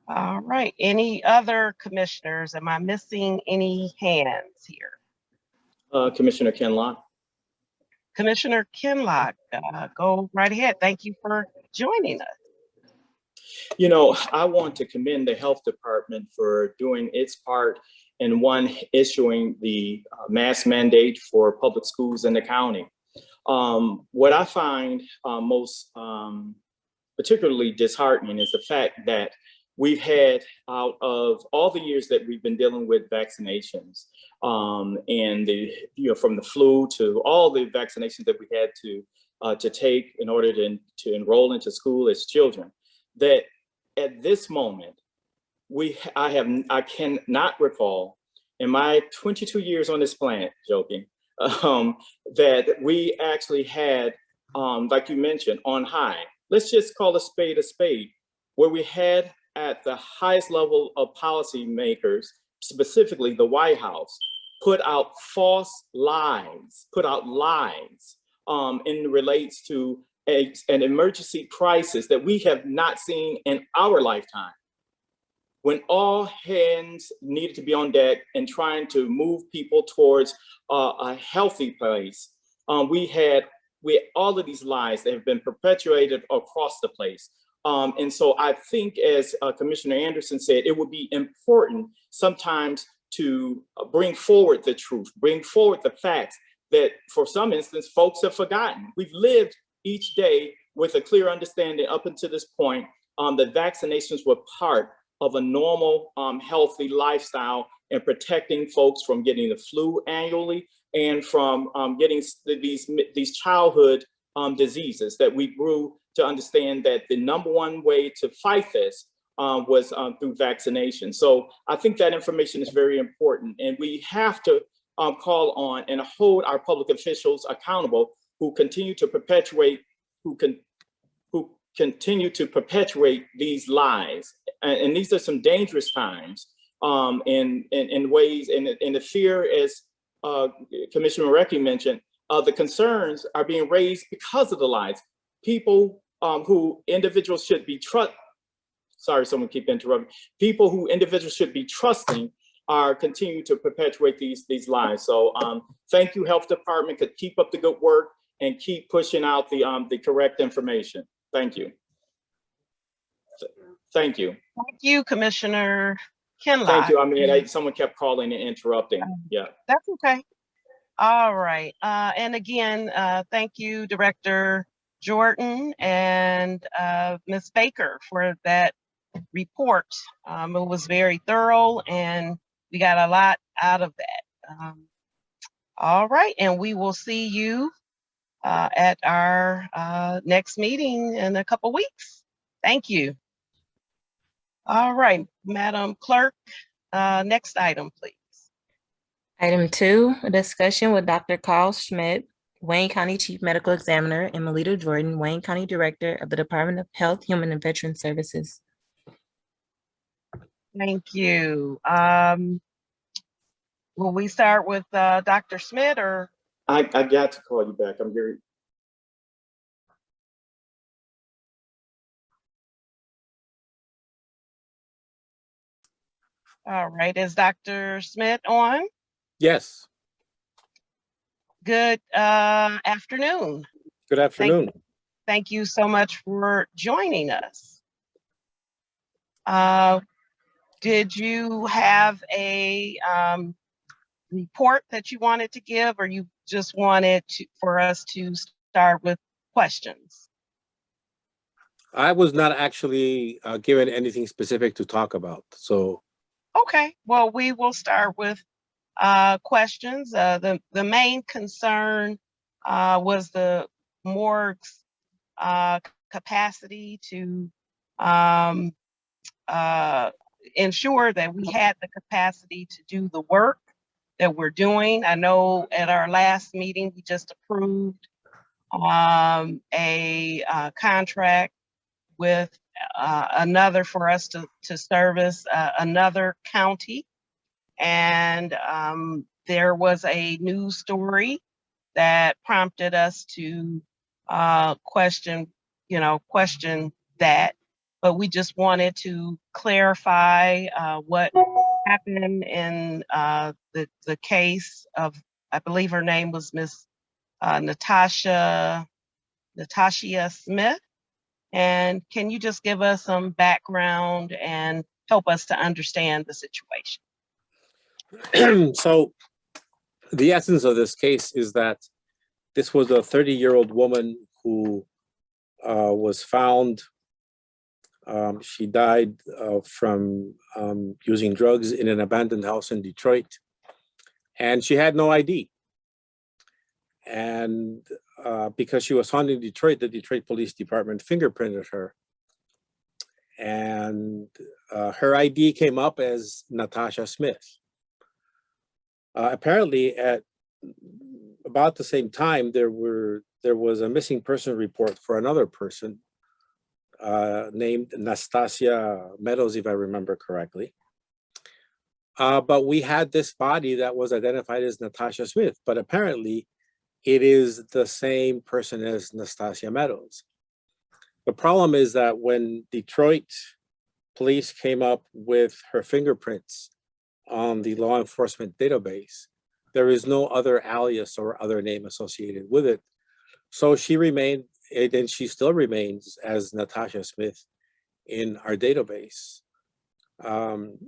All right, any other commissioners? Am I missing any hands here? Commissioner Kinlock. Commissioner Kinlock, go right ahead. Thank you for joining us. You know, I want to commend the health department for doing its part in one, issuing the mask mandate for public schools in the county. What I find most particularly disheartening is the fact that we've had, out of all the years that we've been dealing with vaccinations, and from the flu to all the vaccinations that we had to take in order to enroll into school as children, that at this moment, I cannot recall in my 22 years on this planet, that we actually had, like you mentioned, on high, let's just call a spade, where we had at the highest level of policymakers, specifically the White House, put out lies in relates to an emergency crisis that we have not seen in our lifetime. When all hands needed to be on deck and trying to move people towards a healthy place, we had all of these lies that have been perpetuated across the place. And so I think, as Commissioner Anderson said, it would be important sometimes to bring forward the truth, bring forward the facts that for some instance, folks have forgotten. We've lived each day with a clear understanding up until this point that vaccinations were part of a normal, healthy lifestyle and protecting folks from getting the flu annually and from getting these childhood diseases that we grew to understand that the number one way to fight this was through vaccination. So I think that information is very important, and we have to call on and hold our public officials accountable who continue to perpetuate these lies. And these are some dangerous times in ways, and the fear, as Commissioner Marecki mentioned, the concerns are being raised because of the lies. People who individuals should be sorry, someone keep interrupting. People who individuals should be trusting are continuing to perpetuate these lies. So thank you, Health Department, could keep up the good work and keep pushing out the correct information. Thank you. Thank you. Thank you, Commissioner Kinlock. Thank you. I mean, someone kept calling and interrupting. Yeah. That's okay. All right. And again, thank you, Director Jordan and Ms. Baker for that report. It was very thorough and we got a lot out of that. All right. And we will see you at our next meeting in a couple weeks. Thank you. All right, Madam Clerk, next item, please. Item 2, a discussion with Dr. Carl Schmidt, Wayne County Chief Medical Examiner, and Melita Jordan, Wayne County Director of the Department of Health, Human and Veteran Services. Thank you. Will we start with Dr. Schmidt or? I got to call you back. I'm very. All right, is Dr. Schmidt on? Yes. Good afternoon. Good afternoon. Thank you so much for joining us. Did you have a report that you wanted to give, or you just wanted for us to start with questions? I was not actually given anything specific to talk about, so. Okay, well, we will start with questions. The main concern was the morgue's capacity to ensure that we had the capacity to do the work that we're doing. I know at our last meeting, we just approved a contract with another for us to service another county. And there was a news story that prompted us to question that. But we just wanted to clarify what happened in the case of, I believe her name was Miss Natasha Smith. And can you just give us some background and help us to understand the situation? So the essence of this case is that this was a 30-year-old woman who was found. She died from using drugs in an abandoned house in Detroit, and she had no ID. And because she was found in Detroit, the Detroit Police Department fingerprinted her. And her ID came up as Natasha Smith. Apparently, at about the same time, there was a missing person report for another person named Nastasia Meadows, if I remember correctly. But we had this body that was identified as Natasha Smith, but apparently it is the same person as Nastasia Meadows. The problem is that when Detroit police came up with her fingerprints on the law enforcement database, there is no other alias or other name associated with it. So she remained, and she still remains as Natasha Smith in our database. And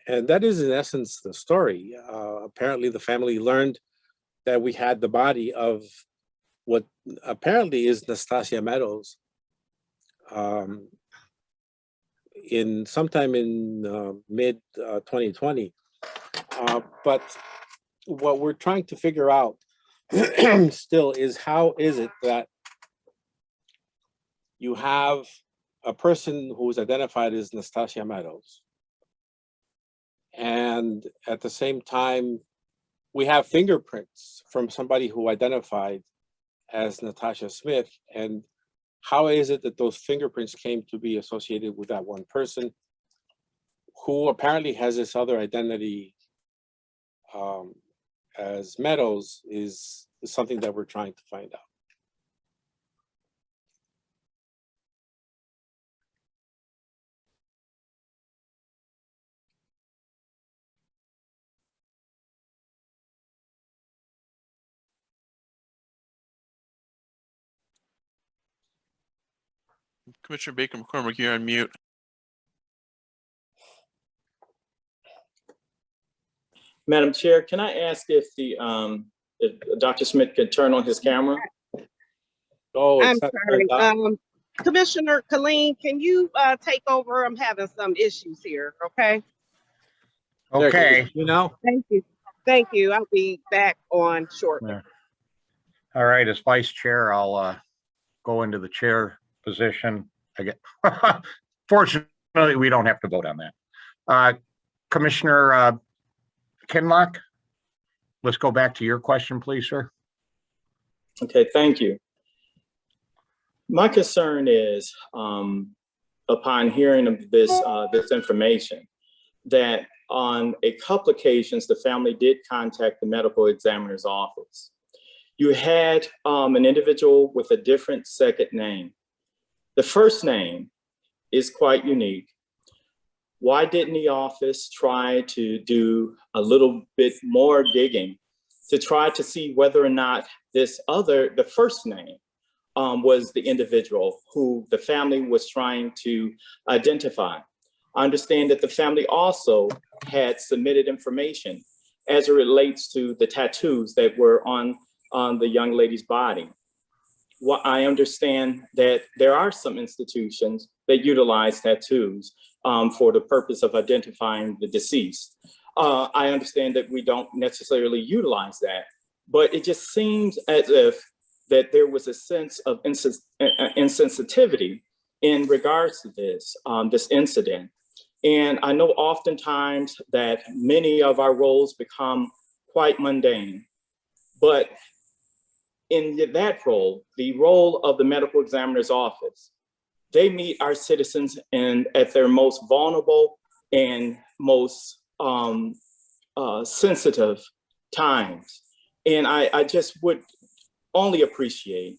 that is in essence the story. Apparently the family learned that we had the body of what apparently is Nastasia Meadows in sometime in mid 2020. But what we're trying to figure out still is how is it that you have a person who's identified as Nastasia Meadows, and at the same time we have fingerprints from somebody who identified as Natasha Smith, and how is it that those fingerprints came to be associated with that one person who apparently has this other identity as Meadows is something that we're trying to find out. Commissioner Baker McCormick, you're on mute. Madam Chair, can I ask if Dr. Schmidt could turn on his camera? Oh, I'm sorry. Commissioner Colleen, can you take over? I'm having some issues here, okay? Okay. You know? Thank you. Thank you. I'll be back on shortly. Yeah. All right, as vice chair, I'll go into the chair position. Fortunately, we don't have to vote on that. Commissioner Kinlock, let's go back to your question, please, sir. Okay, thank you. My concern is, upon hearing of this information, that on a couple occasions, the family did contact the medical examiner's office. You had an individual with a different second name. The first name is quite unique. Why didn't the office try to do a little bit more digging to try to see whether or not the first name was the individual who the family was trying to identify? I understand that the family also had submitted information as it relates to the tattoos that were on the young lady's body. Well, I understand that there are some institutions that utilize tattoos for the purpose of identifying the deceased. I understand that we don't necessarily utilize that, but it just seems as if that there was a sense of insensitivity in regards to this incident. And I know oftentimes that many of our roles become quite mundane, but in that role, the role of the medical examiner's office, they meet our citizens at their most vulnerable and most sensitive times. And I just would only appreciate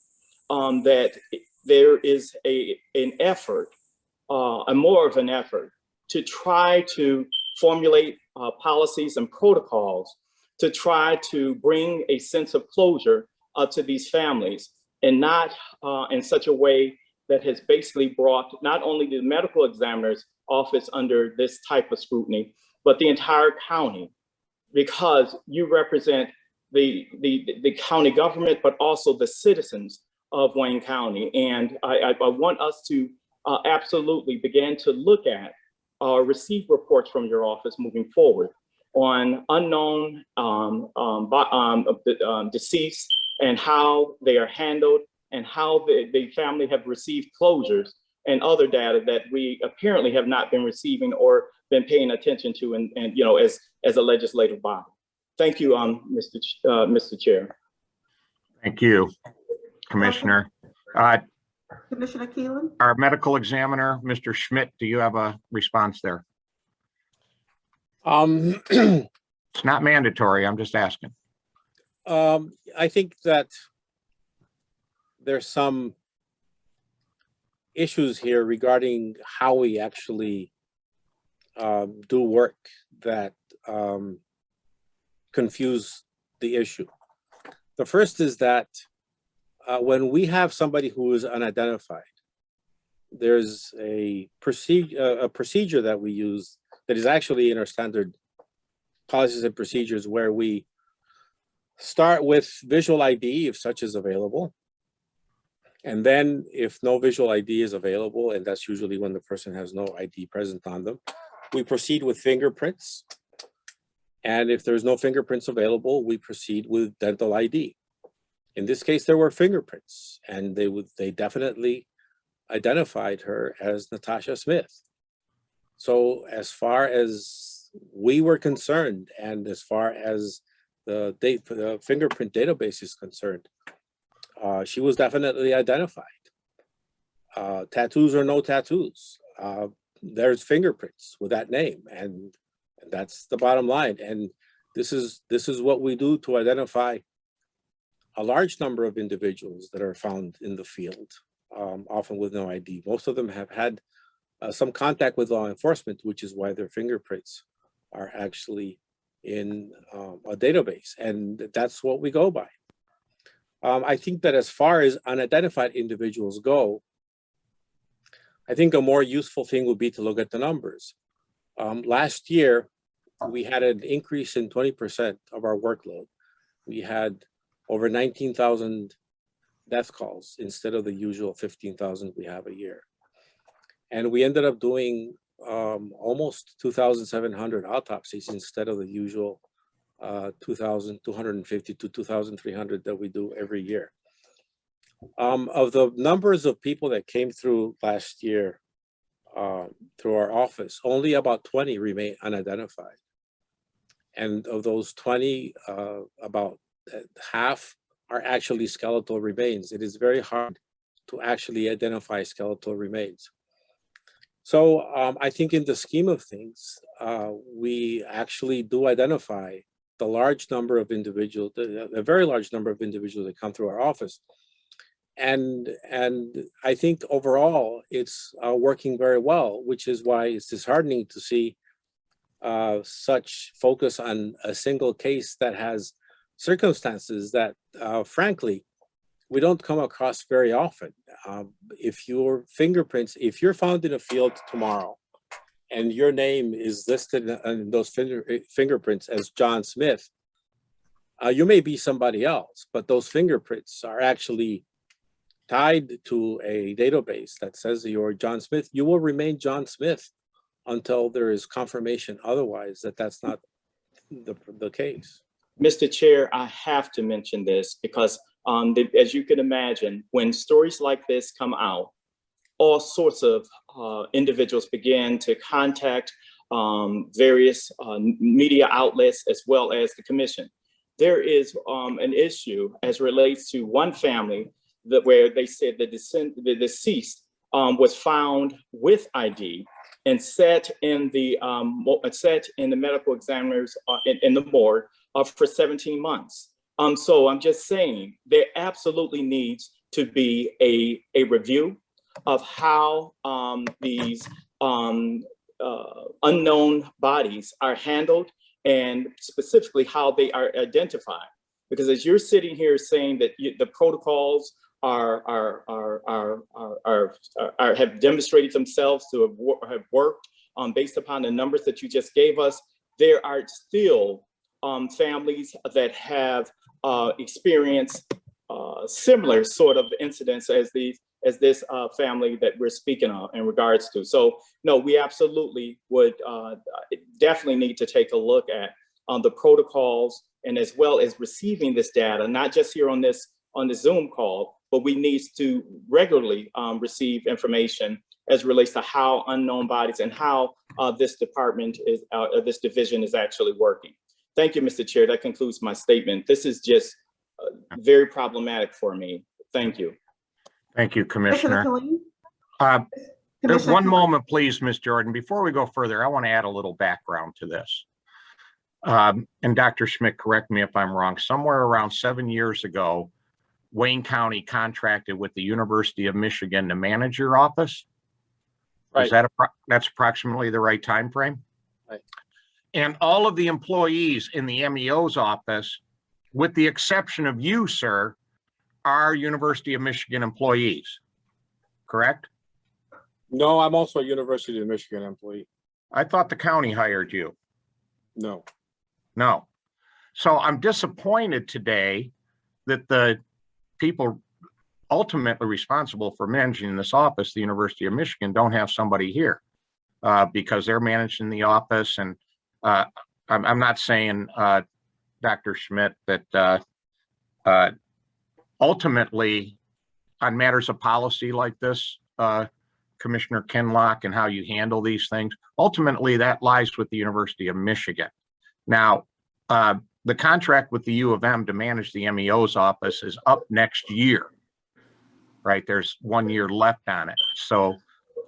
that there is an effort, more of an effort, to try to formulate policies and protocols to try to bring a sense of closure to these families, and not in such a way that has basically brought not only the medical examiner's office under this type of scrutiny, but the entire county, because you represent the county government, but also the citizens of Wayne County. And I want us to absolutely begin to look at receive reports from your office moving forward on unknown deceased and how they are handled and how the family have received closures and other data that we apparently have not been receiving or been paying attention to, and as a legislative body. Thank you, Mr. Chair. Thank you, Commissioner. Commissioner Keelan? Our medical examiner, Mr. Schmidt, do you have a response there? It's not mandatory. I'm just asking. I think that there's some issues here regarding how we actually do work that confuse the issue. The first is that when we have somebody who is unidentified, there's a procedure that we use that is actually in our standard policies and procedures, where we start with visual ID if such is available. And then if no visual ID is available, and that's usually when the person has no ID present on them, we proceed with fingerprints. And if there's no fingerprints available, we proceed with dental ID. In this case, there were fingerprints, and they definitely identified her as Natasha Smith. So as far as we were concerned, and as far as the fingerprint database is concerned, she was definitely identified. Tattoos or no tattoos, there's fingerprints with that name, and that's the bottom line. And this is what we do to identify a large number of individuals that are found in the field, often with no ID. Most of them have had some contact with law enforcement, which is why their fingerprints are actually in a database, and that's what we go by. I think that as far as unidentified individuals go, I think a more useful thing would be to look at the numbers. Last year, we had an increase in 20% of our workload. We had over 19,000 death calls instead of the usual 15,000 we have a year. And we ended up doing almost 2,700 autopsies instead of the usual 2,250 to 2,300 that we do every year. Of the numbers of people that came through last year through our office, only about 20 remain unidentified. And of those 20, about half are actually skeletal remains. It is very hard to actually identify skeletal remains. So I think in the scheme of things, we actually do identify the large number of individuals, a very large number of individuals that come through our office. And I think overall it's working very well, which is why it's disheartening to see such focus on a single case that has circumstances that frankly, we don't come across very often. If your fingerprints, if you're found in a field tomorrow and your name is listed in those fingerprints as John Smith, you may be somebody else, but those fingerprints are actually tied to a database that says you're John Smith. You will remain John Smith until there is confirmation otherwise that that's not the case. Mr. Chair, I have to mention this because as you can imagine, when stories like this come out, all sorts of individuals begin to contact various media outlets as well as the commission. There is an issue as relates to one family where they said the deceased was found with ID and set in the medical examiner's in the morgue for 17 months. So I'm just saying there absolutely needs to be a review of how these unknown bodies are handled and specifically how they are identified. Because as you're sitting here saying that the protocols have demonstrated themselves to have worked based upon the numbers that you just gave us. There are still families that have experienced similar sort of incidents as this family that we're speaking of in regards to. So no, we absolutely would definitely need to take a look at the protocols, and as well as receiving this data, not just here on the Zoom call, but we need to regularly receive information as it relates to how unknown bodies and how this division is actually working. Thank you, Mr. Chair. That concludes my statement. This is just very problematic for me. Thank you. Thank you, Commissioner Commissioner. Killeen? Just Commissioner one Killeen? moment, please, Ms. Jordan. Before we go further, I want to add a little background to this. And Dr. Schmidt, correct me if I'm wrong, somewhere around 7 years ago, Wayne County contracted with the University of Michigan to manage your office. Right. Is that that's approximately the right time frame? Right. And all of the employees in the MEO's office, with the exception of you, sir, are University of Michigan employees, correct? No, I'm also a University of Michigan employee. I thought the county hired you. No. No. So I'm disappointed today that the people ultimately responsible for managing this office, the University of Michigan, don't have somebody here because they're managing the office. And I'm not saying, Dr. Schmidt, that ultimately on matters of policy like this, Commissioner Kinlock, and how you handle these things, ultimately that lies with the University of Michigan. Now, the contract with the U of M to manage the MEO's office is up next year, right? There's 1 year left on it. So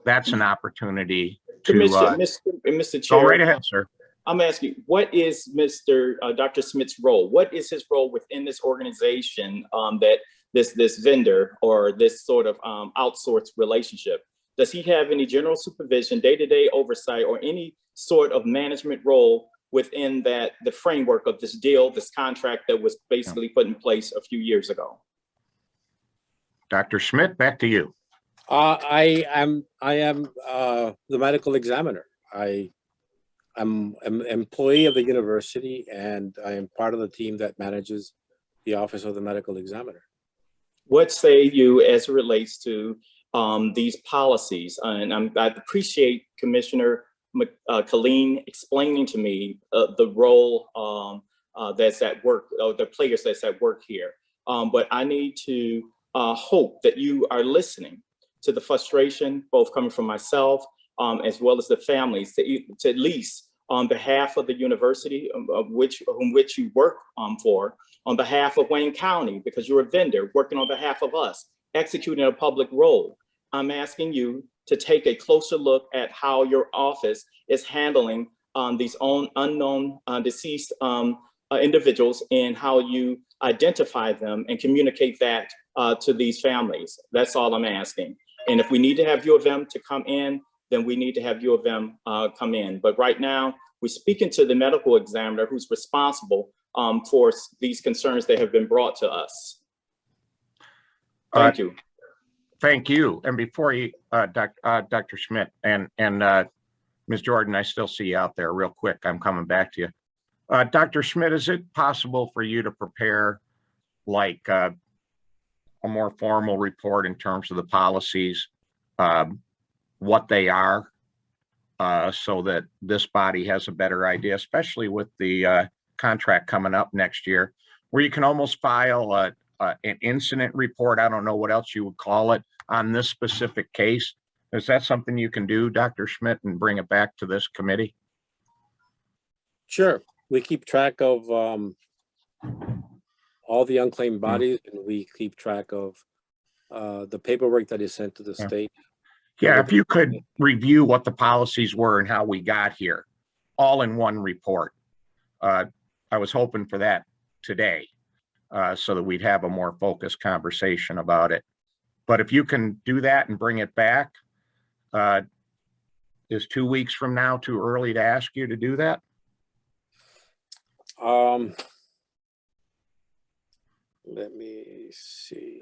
that's an opportunity to Mr. Chair, go right ahead, sir. I'm asking, what is Dr. Smith's role? What is his role within this organization that this vendor or this sort of outsourced relationship? Does he have any general supervision, day-to-day oversight, or any sort of management role within the framework of this deal, this contract that was basically put in place a few years ago? Dr. Schmidt, back to you. I am the medical examiner. I'm an employee of the university, and I am part of the team that manages the Office of the Medical Examiner. What say you as it relates to these policies? And I appreciate Commissioner Killeen explaining to me the role that's at work, the players that's at work here. But I need to hope that you are listening to the frustration, both coming from myself as well as the families, to at least on behalf of the university whom which you work for, on behalf of Wayne County, because you're a vendor working on behalf of us, executing a public role. I'm asking you to take a closer look at how your office is handling these unknown deceased individuals, and how you identify them and communicate that to these families. That's all I'm asking. And if we need to have U of M to come in, then we need to have U of M come in. But right now, we're speaking to the medical examiner who's responsible for these concerns that have been brought to us. Thank you. Thank you. And before you, Dr. Schmidt and Ms. Jordan, I still see you out there real quick. I'm coming back to you. Dr. Schmidt, is it possible for you to prepare like a more formal report in terms of the policies, what they are, so that this body has a better idea, especially with the contract coming up next year, where you can almost file an incident report, I don't know what else you would call it, on this specific case? Is that something you can do, Dr. Schmidt, and bring it back to this committee? Sure. We keep track of all the unclaimed bodies, and we keep track of the paperwork that is sent to the state. Yeah, if you could review what the policies were and how we got here, all in one report. I was hoping for that today, so that we'd have a more focused conversation about it. But if you can do that and bring it back, is 2 weeks from now too early to ask you to do that? Let me see.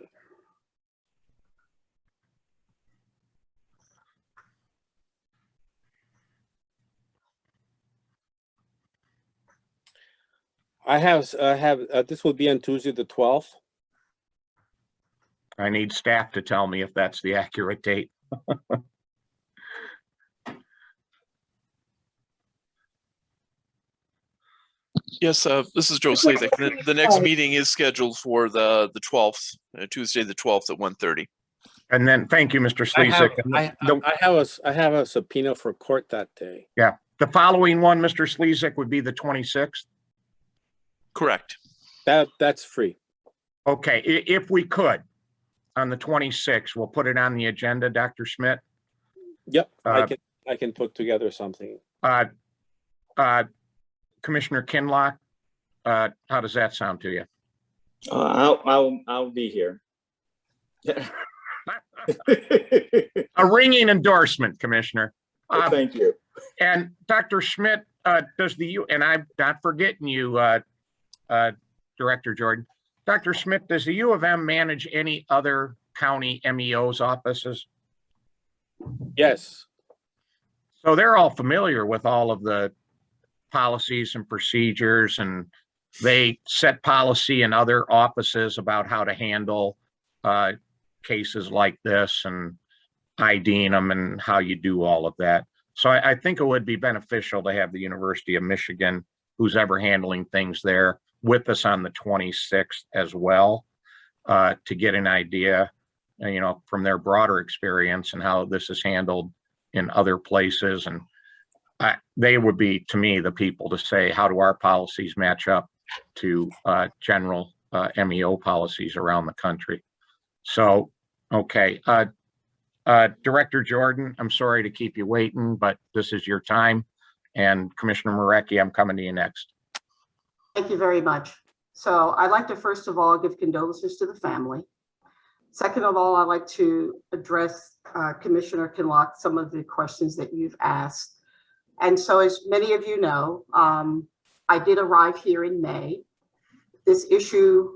This will be on Tuesday, the 12th. I need staff to tell me if that's the accurate date. Yes, this is Joe Slezak. The next meeting is scheduled for the 12th, Tuesday, the 12th at 1:30. And then, thank you, Mr. Slezak. I have a subpoena for court that day. Yeah, the following one, Mr. Slezak, would be the 26th. Correct. That's free. Okay, if we could, on the 26th, we'll put it on the agenda, Dr. Schmidt. Yep, I can put together something. Commissioner Kinlock, how does that sound to you? I'll be here. A ringing endorsement, Commissioner. Thank you. And Dr. Schmidt, does the U, and I'm not forgetting you, Director Jordan. Dr. Schmidt, does the U of M manage any other county MEO's offices? Yes. So they're all familiar with all of the policies and procedures, and they set policy in other offices about how to handle cases like this and IDing them and how you do all of that. So I think it would be beneficial to have the University of Michigan, who's ever handling things there, with us on the 26th as well, to get an idea, you know, from their broader experience and how this is handled in other places. And they would be, to me, the people to say, how do our policies match up to general MEO policies around the country? So, okay. Director Jordan, I'm sorry to keep you waiting, but this is your time. And Commissioner Marecki, I'm coming to you next. Thank you very much. So I'd like to, first of all, give condolences to the family. Second of all, I'd like to address Commissioner Kinlock, some of the questions that you've asked. And so, as many of you know, I did arrive here in May. This issue,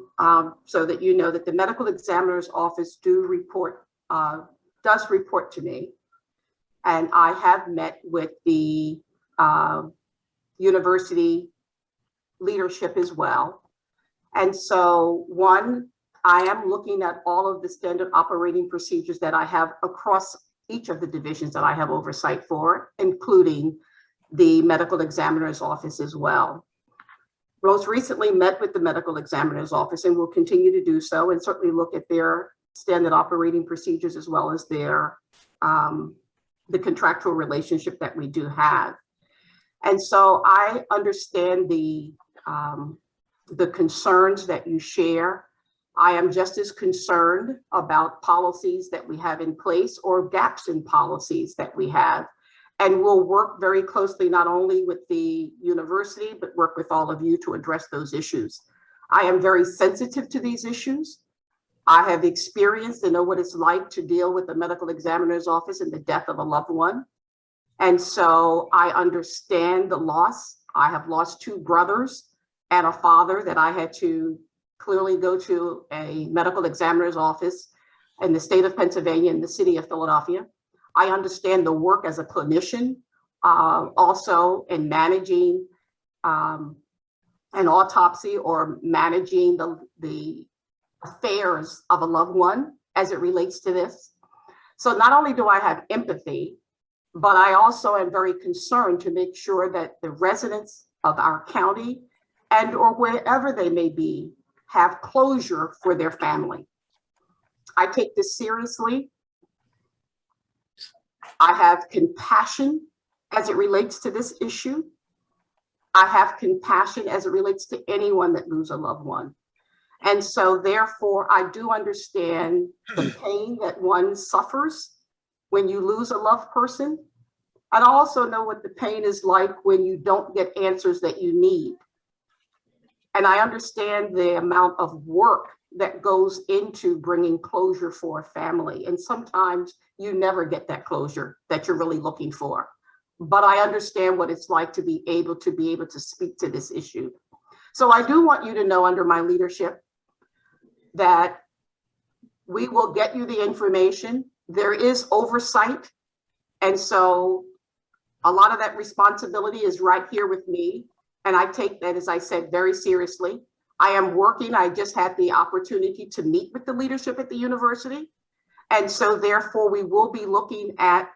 so that you know that the medical examiner's office does report to me. And I have met with the university leadership as well. And so, one, I am looking at all of the standard operating procedures that I have across each of the divisions that I have oversight for, including the medical examiner's office as well. Most recently met with the medical examiner's office and will continue to do so, and certainly look at their standard operating procedures as well as their the contractual relationship that we do have. And so I understand the concerns that you share. I am just as concerned about policies that we have in place or gaps in policies that we have. And we'll work very closely, not only with the university, but work with all of you to address those issues. I am very sensitive to these issues. I have experienced and know what it's like to deal with the medical examiner's office and the death of a loved one. And so I understand the loss. I have lost two brothers and a father that I had to clearly go to a medical examiner's office in the state of Pennsylvania and the city of Philadelphia. I understand the work as a clinician, also in managing an autopsy or managing the affairs of a loved one as it relates to this. So not only do I have empathy, but I also am very concerned to make sure that the residents of our county and or wherever they may be have closure for their family. I take this seriously. I have compassion as it relates to this issue. I have compassion as it relates to anyone that loses a loved one. And so therefore, I do understand the pain that one suffers when you lose a loved person. And I also know what the pain is like when you don't get answers that you need. And I understand the amount of work that goes into bringing closure for a family. And sometimes you never get that closure that you're really looking for. But I understand what it's like to be able to speak to this issue. So I do want you to know, under my leadership, that we will get you the information. There is oversight. And so a lot of that responsibility is right here with me. and I take that, as I said, very seriously. I am working. I just had the opportunity to meet with the leadership at the university. And so therefore, we will be looking at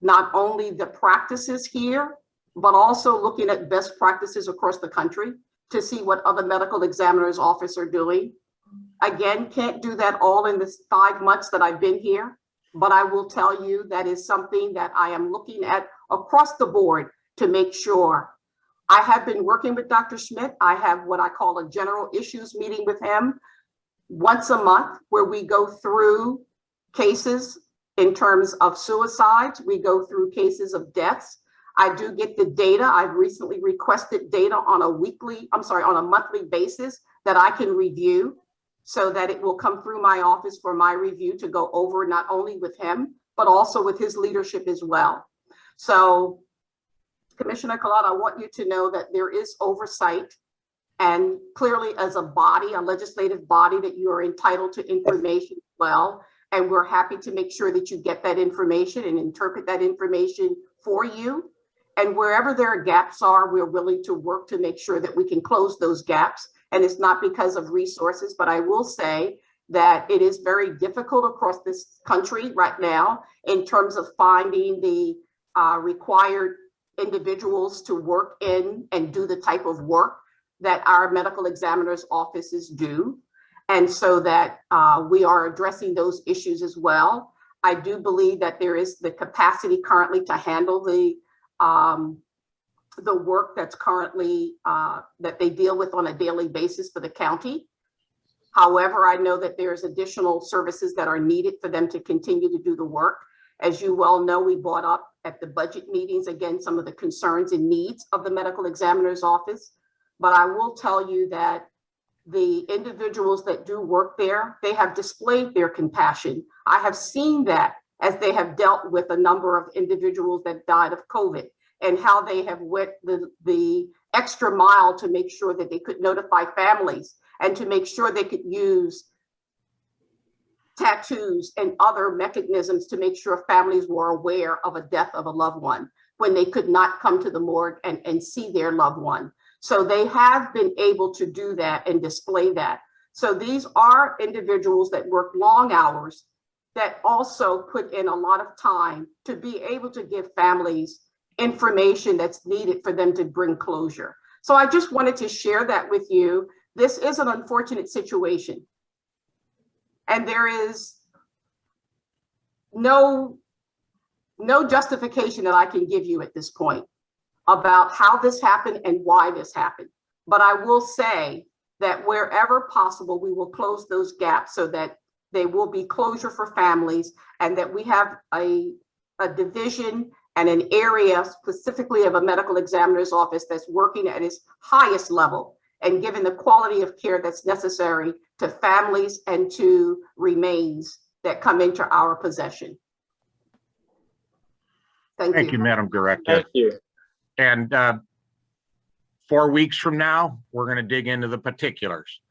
not only the practices here, but also looking at best practices across the country to see what other medical examiners' office are doing. Again, can't do that all in the 5 months that I've been here, but I will tell you that is something that I am looking at across the board to make sure. I have been working with Dr. Schmidt. I have what I call a general issues meeting with him once a month, where we go through cases in terms of suicides. We go through cases of deaths. I do get the data. I've recently requested data on a monthly basis that I can review, so that it will come through my office for my review to go over, not only with him, but also with his leadership as well. So Commissioner Collada, I want you to know that there is oversight, and clearly as a body, a legislative body, that you are entitled to information as well. And we're happy to make sure that you get that information and interpret that information for you. And wherever there are gaps we're willing to work to make sure that we can close those gaps. And it's not because of resources, but I will say that it is very difficult across this country right now in terms of finding the required individuals to work in and do the type of work that our medical examiners' offices do. And so that we are addressing those issues as well. I do believe that there is the capacity currently to handle the work that's currently that they deal with on a daily basis for the county. However, I know that there's additional services that are needed for them to continue to do the work. As you well know, we brought up at the budget meetings, again, some of the concerns and needs of the medical examiner's office. But I will tell you that the individuals that do work there, they have displayed their compassion. I have seen that as they have dealt with a number of individuals that died of COVID, and how they have went the extra mile to make sure that they could notify families and to make sure they could use tattoos and other mechanisms to make sure families were aware of a death of a loved one when they could not come to the morgue and see their loved one. So they have been able to do that and display that. So these are individuals that work long hours that also put in a lot of time to be able to give families information that's needed for them to bring closure. So I just wanted to share that with you. This is an unfortunate situation. And there is no justification that I can give you at this point about how this happened and why this happened. But I will say that wherever possible, we will close those gaps so that there will be closure for families, and that we have a division and an area specifically of a medical examiner's office that's working at its highest level and giving the quality of care that's necessary to families and to remains that come into our possession. Thank you, Madam Director. Thank you. And 4 weeks from now, we're going to dig into the particulars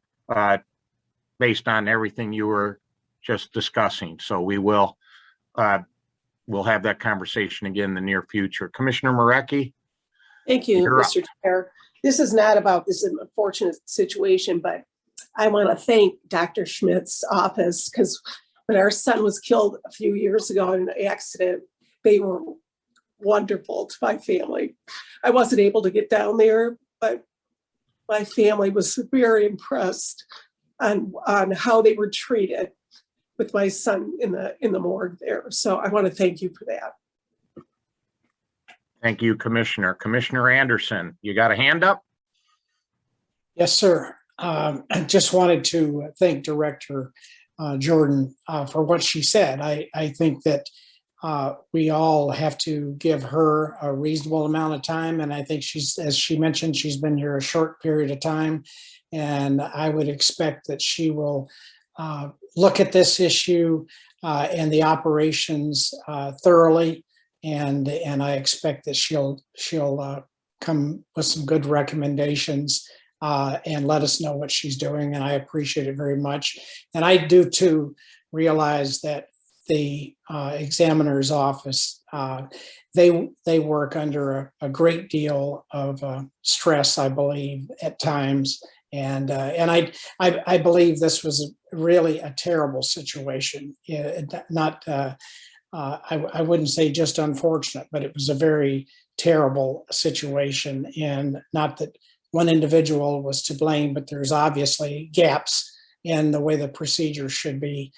based on everything you were just discussing. So we will we'll have that conversation again in the near future. Commissioner Marecki. Thank you, You're up. Mr. Chair. This is not about this unfortunate situation, but I want to thank Dr. Schmidt's office, because when our son was killed a few years ago in an accident, they were wonderful to my family. I wasn't able to get down there, but my family was very impressed on how they were treated with my son in the morgue there. So I want to thank you for that. Thank you, Commissioner. Commissioner Anderson, you got a hand up? Yes, sir. I just wanted to thank Director Jordan for what she said. I think that we all have to give her a reasonable amount of time. And I think she's, as she mentioned, she's been here a short period of time. And I would expect that she will look at this issue and the operations thoroughly. And I expect that she'll come with some good recommendations and let us know what she's doing. And I appreciate it very much. And I do too realize that the examiner's office, they work under a great deal of stress, I believe, at times. And I believe this was really a terrible situation. I wouldn't say just unfortunate, but it was a very terrible situation. And not that one individual was to blame, but there's obviously gaps in the way the procedure should be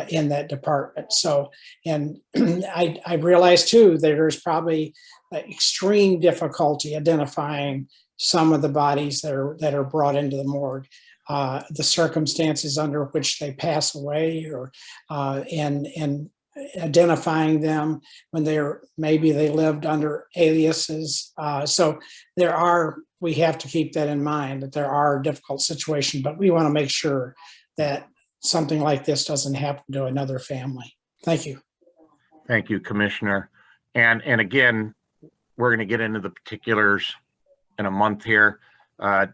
in that department. So, and I realize too, there's probably extreme difficulty identifying some of the bodies that are brought into the morgue, the circumstances under which they pass away, or and identifying them when maybe they lived under aliases. So we have to keep that in mind, that there are difficult situations, but we want to make sure that something like this doesn't happen to another family. Thank you. Thank you, Commissioner. And again, we're going to get into the particulars in a month here. Not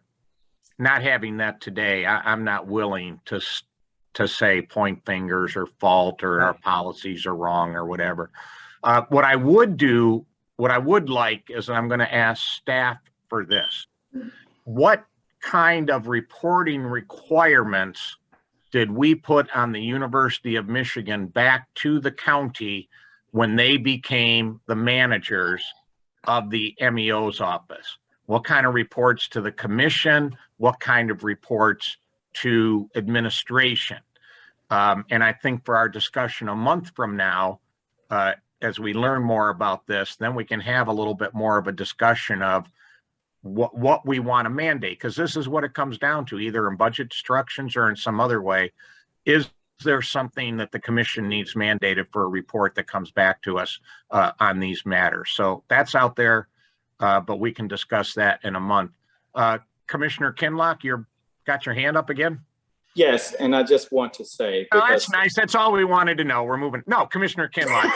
having that today, I'm not willing to say point fingers or fault or our policies are wrong or whatever. What I would like is, I'm going to ask staff for this. What kind of reporting requirements did we put on the University of Michigan back to the county when they became the managers of the MEO's office? What kind of reports to the commission? What kind of reports to administration? And I think for our discussion a month from now, as we learn more about this, then we can have a little bit more of a discussion of what we want to mandate, because this is what it comes down to, either in budget instructions or in some other way. Is there something that the commission needs mandated for a report that comes back to us on these matters? So that's out there, but we can discuss that in a month. Commissioner Kinlock, you've got your hand up again? Yes, and I just want to say. Oh, that's nice. That's all we wanted to know. We're moving. No, Commissioner Kinlock.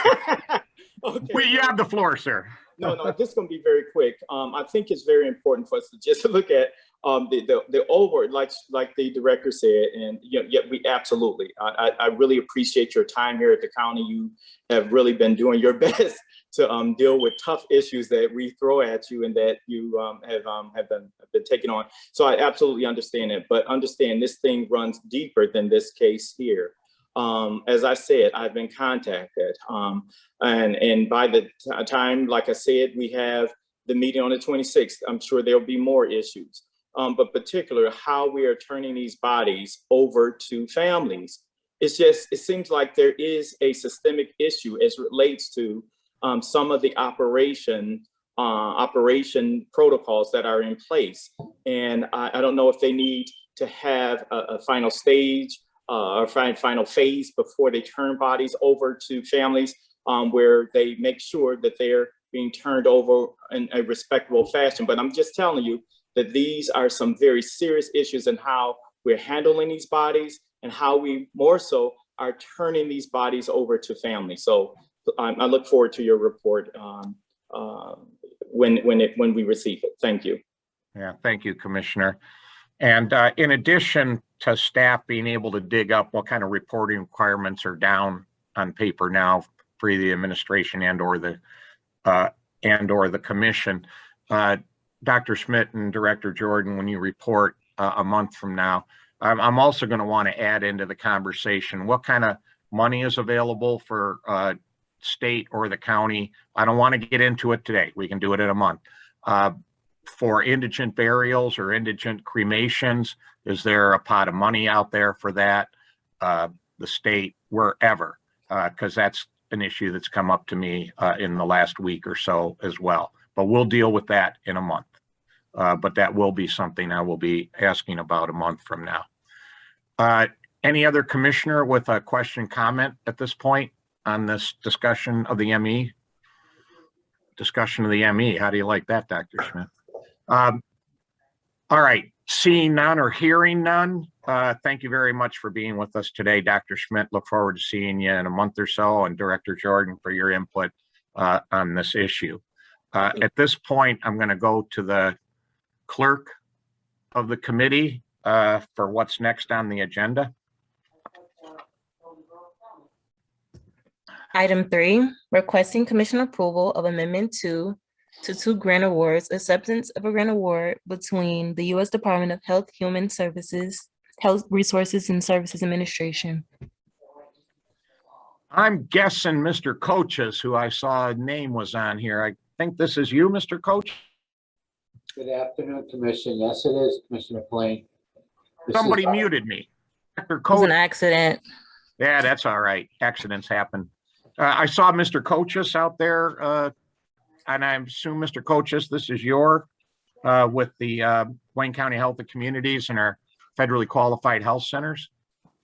Okay. You have the floor, sir. No, this is going to be very quick. I think it's very important for us to just look at the over, like the director said, and yeah, we absolutely. I really appreciate your time here at the county. You have really been doing your best to deal with tough issues that we throw at you and that you have been taking on. So I absolutely understand it, but understand this thing runs deeper than this case here. As I said, I've been contacted, and by the time, like I said, we have the meeting on the 26th, I'm sure there'll be more issues, but particular how we are turning these bodies over to families. It seems like there is a systemic issue as it relates to some of the operation protocols that are in place. And I don't know if they need to have a final stage or final phase before they turn bodies over to families, where they make sure that they're being turned over in a respectable fashion. But I'm just telling you that these are some very serious issues in how we're handling these bodies and how we more so are turning these bodies over to families. So I look forward to your report when we receive it. Thank you. Yeah, thank you, Commissioner. And in addition to staff being able to dig up what kind of reporting requirements are down on paper now for the administration and or the commission, Dr. Schmidt and Director Jordan, when you report a month from now, I'm also going to want to add into the conversation what kind of money is available for state or the county. I don't want to get into it today. We can do it in a month. For indigent burials or indigent cremations, is there a pot of money out there for that? The state, wherever, because that's an issue that's come up to me in the last week or so as well. But we'll deal with that in a month. But that will be something I will be asking about a month from now. Any other commissioner with a question, comment at this point on this discussion of the ME? Discussion of the ME. How do you like that, Dr. Schmidt? All right, seeing none or hearing none, thank you very much for being with us today, Dr. Schmidt. Look forward to seeing you in a month or so, and Director Jordan for your input on this issue. At this point, I'm going to go to the clerk of the committee for what's next on the agenda. Item 3, requesting commission approval of Amendment 2 to 2 grant awards, acceptance of a grant award between the U.S. Department of Health, Human Services, Health Resources and Services Administration. I'm guessing Mr. Coaches, who I saw a name was on here. I think this is you, Mr. Coach. Good afternoon, Commission. Yes, it is, Commissioner Plain. Somebody muted me. Dr. It was Coach. an accident. Yeah, that's all right. Accidents happen. I saw Mr. Coaches out there, and I assume Mr. Coaches, this is your with the Wayne County Health and Communities and our federally qualified health centers.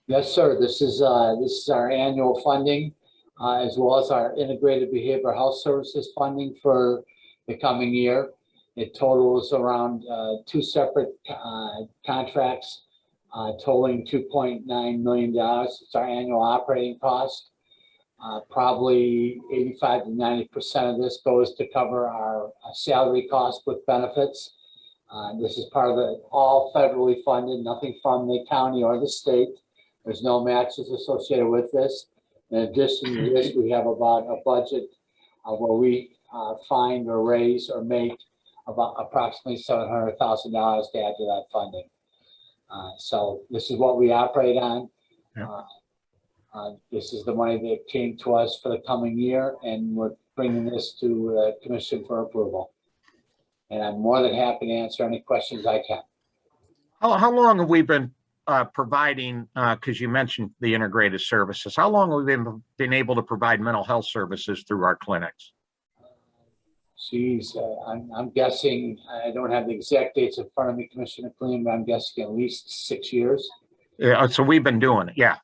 Yes, sir. This is our annual funding, as well as our integrated behavioral health services funding for the coming year. It totals around 2 separate contracts, totaling $2.9 million. It's our annual operating cost. Probably 85 to 90% of this goes to cover our salary costs with benefits. This is part of the all federally funded, nothing from the county or the state. There's no matches associated with this. In addition to this, we have about a budget where we find or raise or make about approximately $700,000 to add to that funding. So this is what we operate on. This is the money that came to us for the coming year, and we're bringing this to the commission for approval. And I'm more than happy to answer any questions I can. How long have we been providing, because you mentioned the integrated services, how long have we been able to provide mental health services through our clinics? Geez, I'm guessing, I don't have the exact dates in front of me, Commissioner Clean, but I'm guessing at least 6 years. Yeah, so we've been doing it, yeah.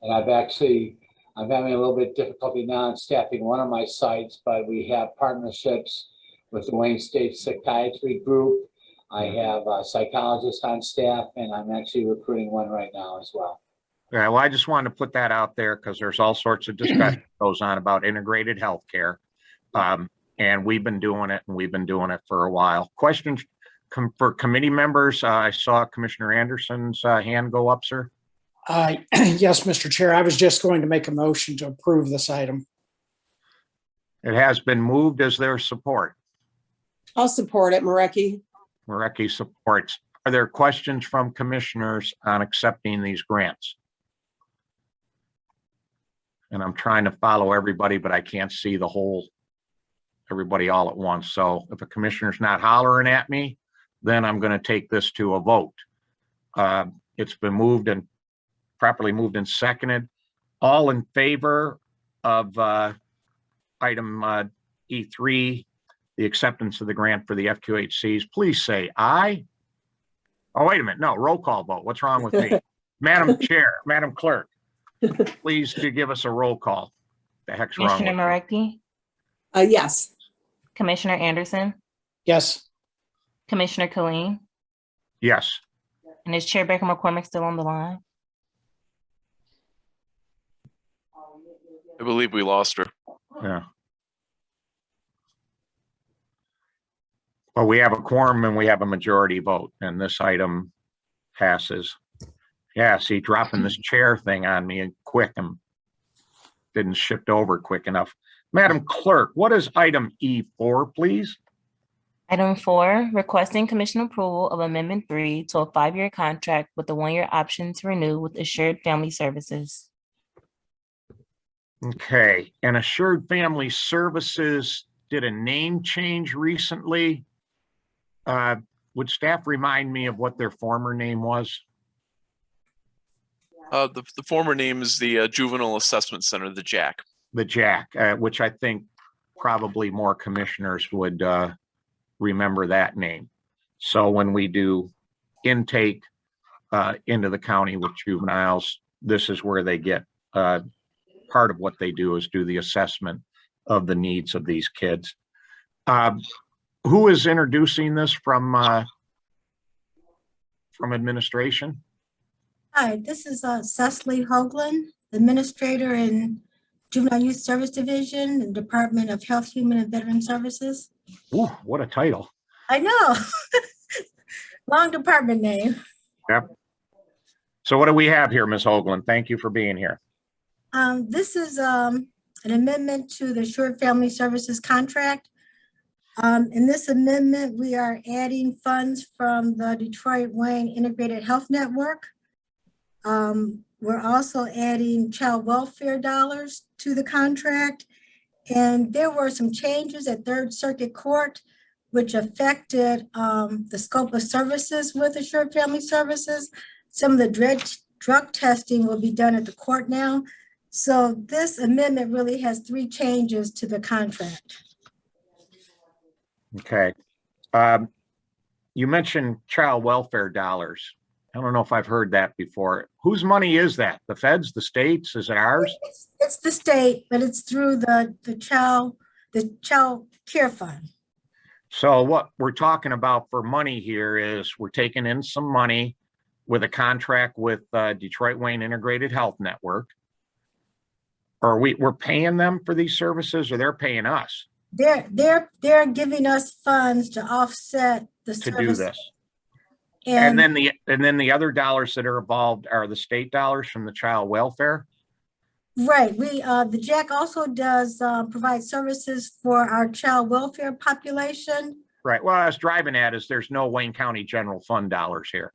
And I'm having a little bit difficulty now in staffing one of my sites, but we have partnerships with the Wayne State Psychiatry Group. I have psychologists on staff, and I'm actually recruiting one right now as well. Yeah, well, I just wanted to put that out there because there's all sorts of discussion goes on about integrated healthcare. And we've been doing it, and we've been doing it for a while. Questions for committee members? I saw Commissioner Anderson's hand go up, sir. Yes, Mr. Chair, I was just going to make a motion to approve this item. It has been moved. Is there support? I'll support it, Marecki. Marecki supports. Are there questions from commissioners on accepting these grants? And I'm trying to follow everybody, but I can't see the whole, everybody all at once. So if a commissioner's not hollering at me, then I'm going to take this to a vote. It's been moved and properly moved and seconded. All in favor of item E3, the acceptance of the grant for the FQHCs, please say aye. Oh, wait a minute. No, roll call vote. What's wrong with me? Madam Chair, Madam Clerk, please to give us a roll call. The heck's wrong Commissioner with me? Marecki, Yes. Commissioner Anderson, Yes. Commissioner Killeen, Yes. and is Chair Baker McCormick still on the line? I believe we lost her. Yeah. Well, we have a quorum and we have a majority vote, and this item passes. Yeah, see, dropping this chair thing on me and quick and didn't shift over quick enough. Madam Clerk, what is item E4, please? Item 4, requesting commission approval of Amendment 3 to a 5-year contract with a 1-year option to renew with Assured Family Services. Okay, and Assured Family Services did a name change recently. Would staff remind me of what their former name was? The former name is the Juvenile Assessment Center, the JAC. The JAC, which I think probably more commissioners would remember that name. So when we do intake into the county with juveniles, this is where they get part of what they do is do the assessment of the needs of these kids. Who is introducing this from administration? Hi, this is Cecily Hoagland, Administrator in Juvenile Youth Service Division, the Department of Health, Human and Veteran Services. Ooh, what a title. I know. Long department name. Yep. So what do we have here, Ms. Hoagland? Thank you for being here. This is a an amendment to the Assured Family Services contract. In this amendment, we are adding funds from the Detroit Wayne Integrated Health Network. We're also adding child welfare dollars to the contract. And there were some changes at Third Circuit Court which affected the scope of services with Assured Family Services. Some of the drug testing will be done at the court now. So this amendment really has 3 changes to the contract. Okay. You mentioned child welfare dollars. I don't know if I've heard that before. Whose money is that? The feds, the states? Is it ours? It's the state, but it's through the child care fund. So what we're talking about for money here is we're taking in some money with a contract with Detroit Wayne Integrated Health Network. Or we're paying them for these services, or they're paying us They're giving us funds to offset the to do service. this. And then the other dollars that are involved are the state dollars from the child welfare. Right, the JAC also does provide services for our child welfare population. Right. Well, I was driving at is there's no Wayne County General Fund dollars here.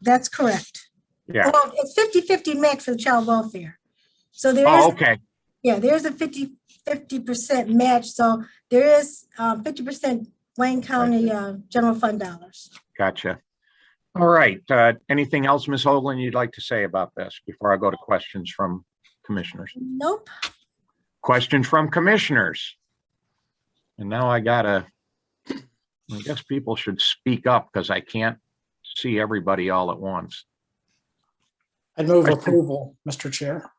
That's correct. Yeah. Well, it's 50-50 match for the child welfare. So there is. Oh, okay. Yeah, there's a 50% match. So there is 50% Wayne County General Fund dollars. Gotcha. All right. Anything else, Ms. Hoagland, you'd like to say about this before I go to questions from commissioners? Nope. Questions from commissioners. And now I guess people should speak up because I can't see everybody all at once. I'd move approval, Mr. Chair.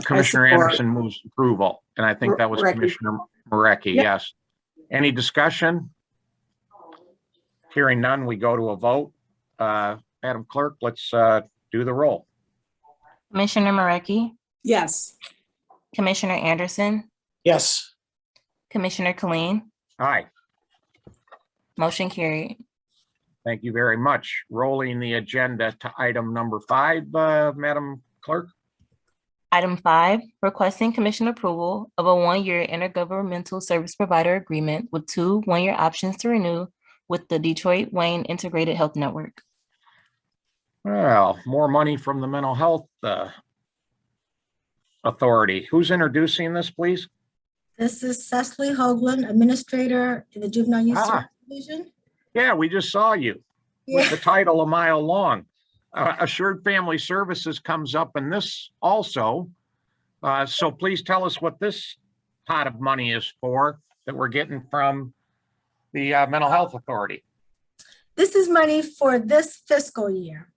Commissioner Anderson moves approval, and I think that was Marecki. Commissioner Marecki, Yep. yes. Any discussion? Hearing none, we go to a vote. Madam Clerk, let's do the roll. Commissioner Marecki, Yes. Commissioner Anderson, Yes. Commissioner Colleen, Aye, motion carried. thank you very much. Rolling the agenda to item number 5, Madam Clerk. Item 5, requesting commission approval of a 1-year intergovernmental service provider agreement with 2 1-year options to renew with the Detroit Wayne Integrated Health Network. Well, more money from the Mental Health Authority. Who's introducing this, please? This is Cecily Hoagland, Administrator in the Juvenile Youth Service Division. Yeah, we just saw you with Yeah. the title a mile long. Assured Family Services comes up in this also. So please tell us what this pot of money is for that we're getting from the Mental Health Authority. This is money for this fiscal year.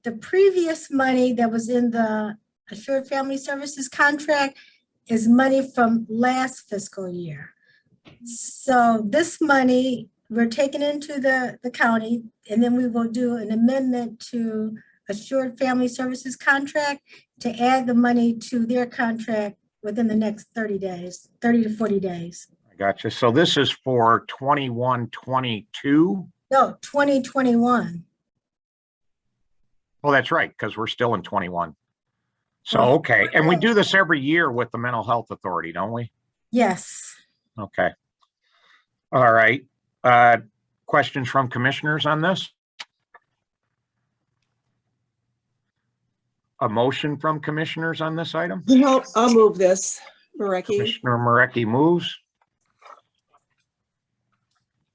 The previous money that was in the Assured Family Services contract is money from last fiscal year. So this money, we're taking into the county, and then we will do an amendment to Assured Family Services contract to add the money to their contract within the next 30 days, 30 to 40 days. I gotcha. So this is for 21-22. No, 2021. Oh, that's right, because we're still in 21. So, okay. And we do this every year with the Mental Health Authority, don't we? Yes. Okay. All right. Questions from commissioners on this? A motion from commissioners on this item? No, I'll move this, Marecki. Commissioner Marecki moves.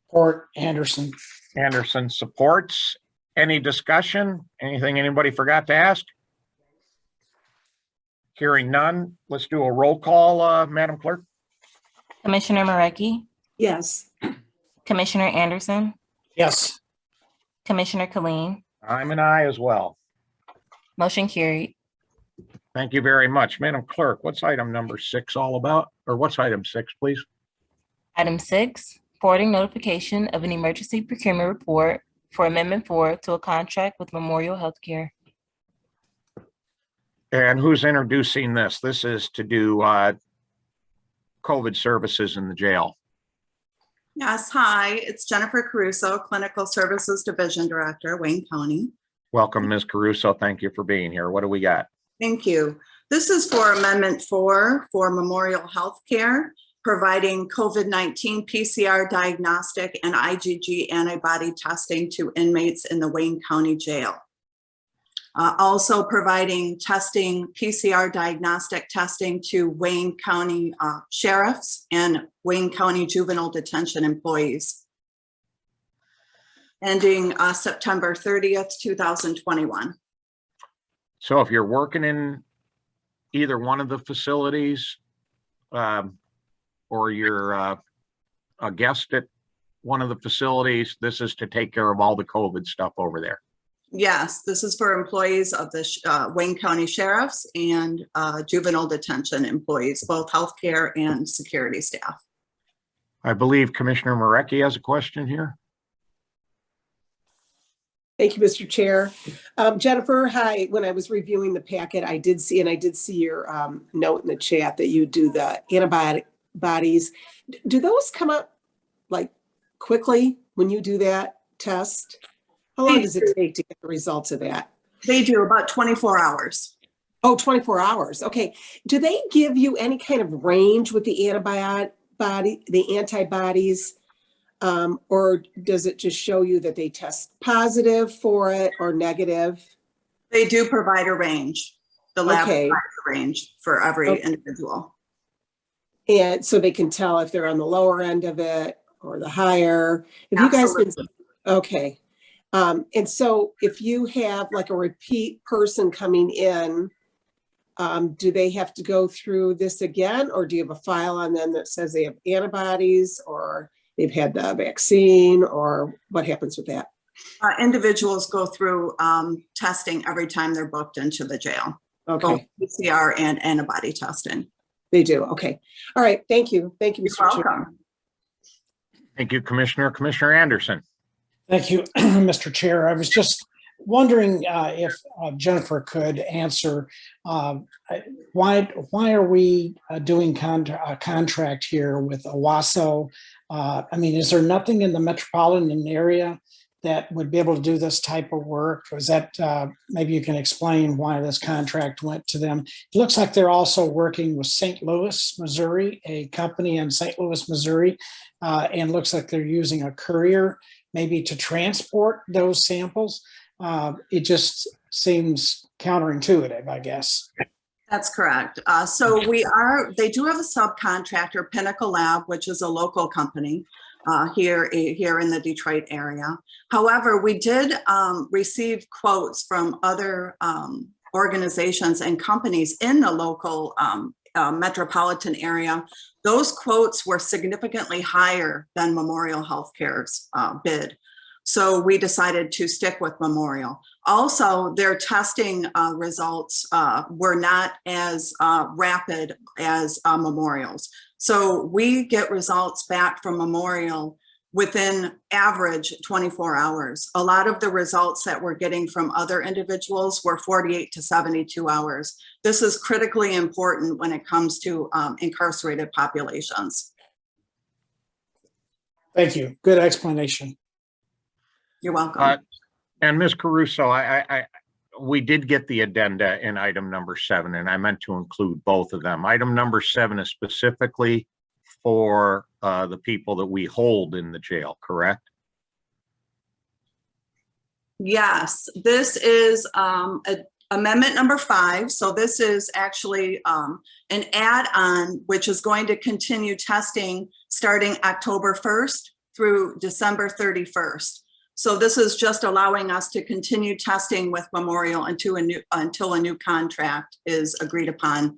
Support Anderson. Anderson supports. Any discussion? Anything anybody forgot to ask? Hearing none, let's do a roll call, Madam Clerk. Commissioner Marecki, Yes. Commissioner Anderson, Yes. Commissioner Colleen, I'm an aye as well. motion carried. Thank you very much. Madam Clerk, what's item number 6 all about? Or what's item 6, please? Item 6, forwarding notification of an emergency procurement report for Amendment 4 to a contract with Memorial Healthcare. And who's introducing this? This is to do COVID services in the jail. Yes, hi, it's Jennifer Caruso, Clinical Services Division Director, Wayne County. Welcome, Ms. Caruso. Thank you for being here. What do we got? Thank you. This is for Amendment 4 for Memorial Healthcare, providing COVID-19 PCR diagnostic and IgG antibody testing to inmates in the Wayne County Jail. Also providing testing, PCR diagnostic testing to Wayne County sheriffs and Wayne County juvenile detention employees. Ending September 30th, 2021. So if you're working in either one of the facilities, or you're a guest at one of the facilities, this is to take care of all the COVID stuff over there. Yes, this is for employees of the Wayne County Sheriffs and juvenile detention employees, both healthcare and security staff. I believe Commissioner Marecki has a question here. Thank you, Mr. Chair. Jennifer, hi. When I was reviewing the packet, I did see your note in the chat that you do the antibodies. Do those come up like quickly when you do that test? How long does it take to get the results of that? They do about 24 hours. Oh, 24 hours. Okay. Do they give you any kind of range with the antibodies? Or does it just show you that they test positive for it or negative? They do provide a range. The lab provides a range for every individual. And so they can tell if they're on the lower end of it or the higher. Have you guys been, okay. And so if you have like a repeat person coming in, do they have to go through this again, or do you have a file on them that says they have antibodies or they've had the vaccine, or what happens with that? Individuals go through testing every time they're booked into the jail. Okay. Both PCR and antibody testing. They do. Okay. All right. Thank you. Thank you, Mr. Chair. Welcome. Thank you, Commissioner. Commissioner Anderson. Thank you, Mr. Chair. I was just wondering if Jennifer could answer why are we doing a contract here with Owasso? I mean, is there nothing in the metropolitan area that would be able to do this type of work? Was that maybe you can explain why this contract went to them? It looks like they're also working with St. Louis, Missouri, a company in St. Louis, Missouri, and looks like they're using a courier maybe to transport those samples. It just seems counterintuitive, I guess. That's correct. So they do have a subcontractor, Pinnacle Lab, which is a local company here in the Detroit area. However, we did receive quotes from other organizations and companies in the local metropolitan area. Those quotes were significantly higher than Memorial Healthcare's bid. So we decided to stick with Memorial. Also, their testing results were not as rapid as Memorial's. So we get results back from Memorial within average 24 hours. A lot of the results that we're getting from other individuals were 48 to 72 hours. This is critically important when it comes to incarcerated populations. Thank you. Good explanation. You're welcome. And Ms. Caruso, we did get the addenda in item number 7, and I meant to include both of them. Item number 7 is specifically for the people that we hold in the jail, correct? Yes, this is amendment number 5. So this is actually an add-on, which is going to continue testing starting October 1st through December 31st. So this is just allowing us to continue testing with Memorial until a new contract is agreed upon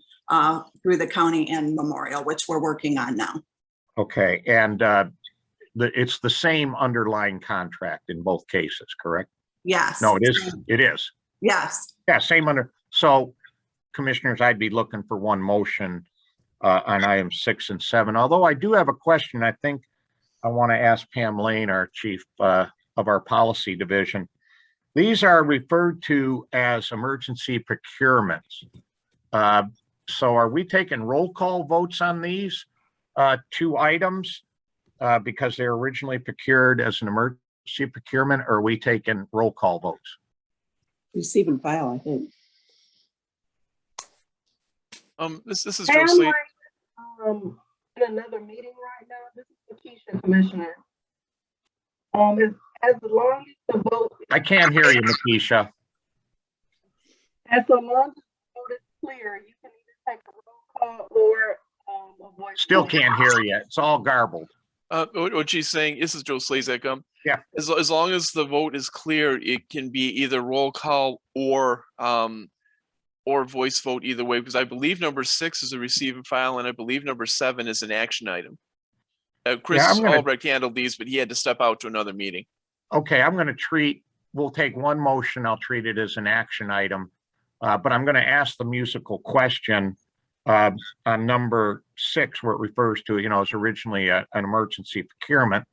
through the county and Memorial, which we're working on now. Okay, and it's the same underlying contract in both cases, correct? Yes. No, it is. It is. Yes. Yeah, same under. So, commissioners, I'd be looking for one motion on item 6 and 7. Although I do have a question. I think I want to ask Pam Lane, our chief of our policy division. These are referred to as emergency procurements. So are we taking roll call votes on these 2 items because they're originally procured as an emergency procurement, or are we taking roll call votes? Receive and file, I think. This is Hey, Joe I'm Slade. in another meeting right now. This is Makisha, Commissioner. As long as the vote, I can't hear you, Makisha. as long as the vote is clear, you can either take a roll call or a voice. Still vote. can't hear you. It's all garbled. What she's saying, this is Joe Slazak. Yeah. As long as the vote is clear, it can be either roll call or voice vote either way, because I believe number 6 is a receive and file, and I believe number 7 is an action item. Chris I'm gonna- Albrecht handled these, but he had to step out to another meeting. Okay, we'll take one motion. I'll treat it as an action item. But I'm going to ask the musical question on number 6, where it refers to, it's originally an emergency procurement.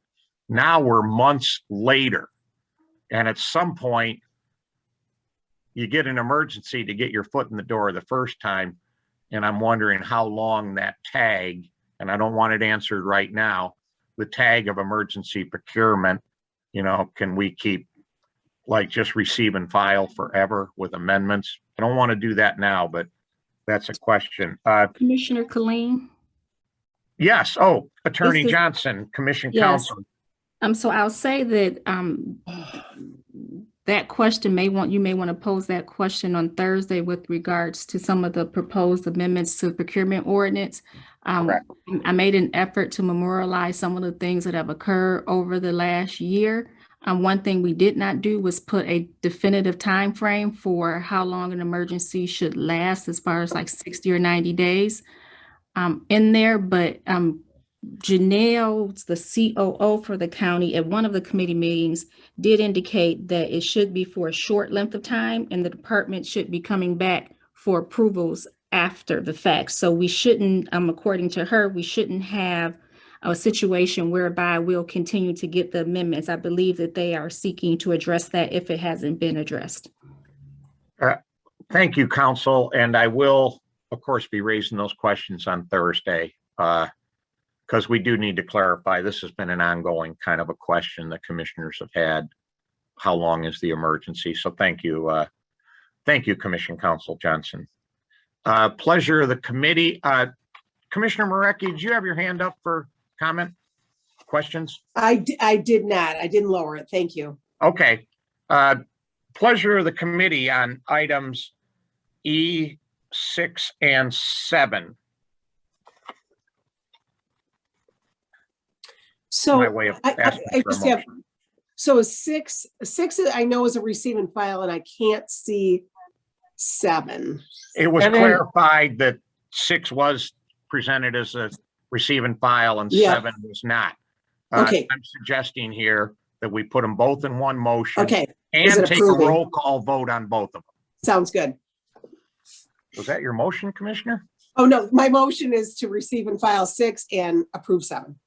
Now we're months later. And at some point, you get an emergency to get your foot in the door the first time. And I'm wondering how long that tag, and I don't want it answered right now, the tag of emergency procurement, can we keep like just receive and file forever with amendments? I don't want to do that now, but that's a question. Commissioner Colleen? Yes. Oh, Attorney This is- Johnson, Commission Yes. Counsel. So I'll say that that question you may want to pose that question on Thursday with regards to some of the proposed amendments to the procurement ordinance. Correct. I made an effort to memorialize some of the things that have occurred over the last year. One thing we did not do was put a definitive time frame for how long an emergency should last, as far as like 60 or 90 days in there. But Janelle, the COO for the county, at one of the committee meetings did indicate that it should be for a short length of time, and the department should be coming back for approvals after the fact. So we shouldn't, according to her, we shouldn't have a situation whereby we'll continue to get the amendments. I believe that they are seeking to address that if it hasn't been addressed. Thank you, Counsel. And I will, of course, be raising those questions on Thursday, because we do need to clarify. This has been an ongoing kind of a question the commissioners have had. How long is the emergency? So thank you. Thank you, Commission Counsel Johnson. Pleasure of the committee. Commissioner Marecki, did you have your hand up for comment, questions? I did not. I didn't lower it. Thank you. Okay. Pleasure of the committee on items E, 6, and 7. So My way of asking I for a just have, motion. so a six I know is a receive and file, and I can't see 7. It was 7. clarified that 6 was presented as a receive and file and Yeah. 7 was not. Okay. I'm suggesting here that we put them both in one motion. Okay, Is And it take a approving? roll call vote on both of them. sounds good. Was that your motion, Commissioner? Oh, no, my motion is to receive and file 6 and approve 7.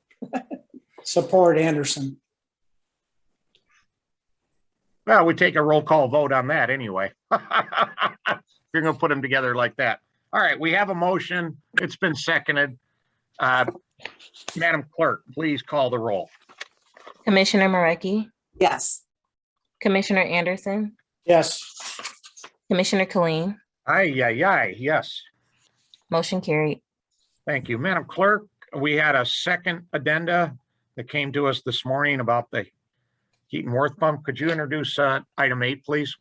Support Anderson. Well, we take a roll call vote on that anyway. You're gonna put them together like that. All right, we have a motion. It's been seconded. Madam Clerk, please call the roll. Commissioner Marecki, Yes. Commissioner Anderson, Yes. Commissioner Colleen, Aye, yes. motion carried. Thank you. Madam Clerk, we had a second addenda that came to us this morning about the heat and worth pump. Could you introduce item 8, please?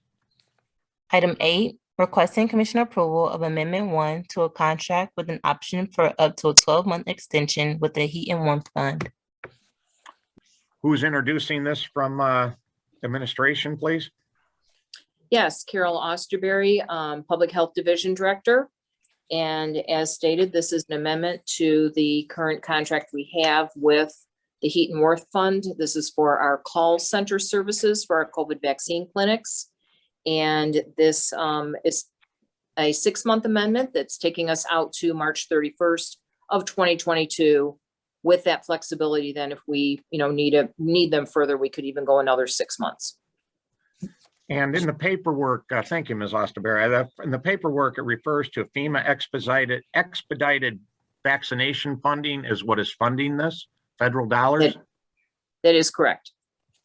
Item 8, requesting Commissioner approval of Amendment 1 to a contract with an option for up to a 12-month extension with the Heat and Warmth Fund. Who's introducing this from administration, please? Yes, Carol Osterberry, Public Health Division Director. And as stated, this is an amendment to the current contract we have with the Heat and Worth Fund. This is for our call center services for our COVID vaccine clinics. And this is a 6-month amendment that's taking us out to March 31st of 2022. With that flexibility, then if we, need them further, we could even go another 6 months. And in the paperwork, thank you, Ms. Osterberry. In the paperwork, it refers to FEMA expedited vaccination funding is what is funding this, federal dollars. That is correct.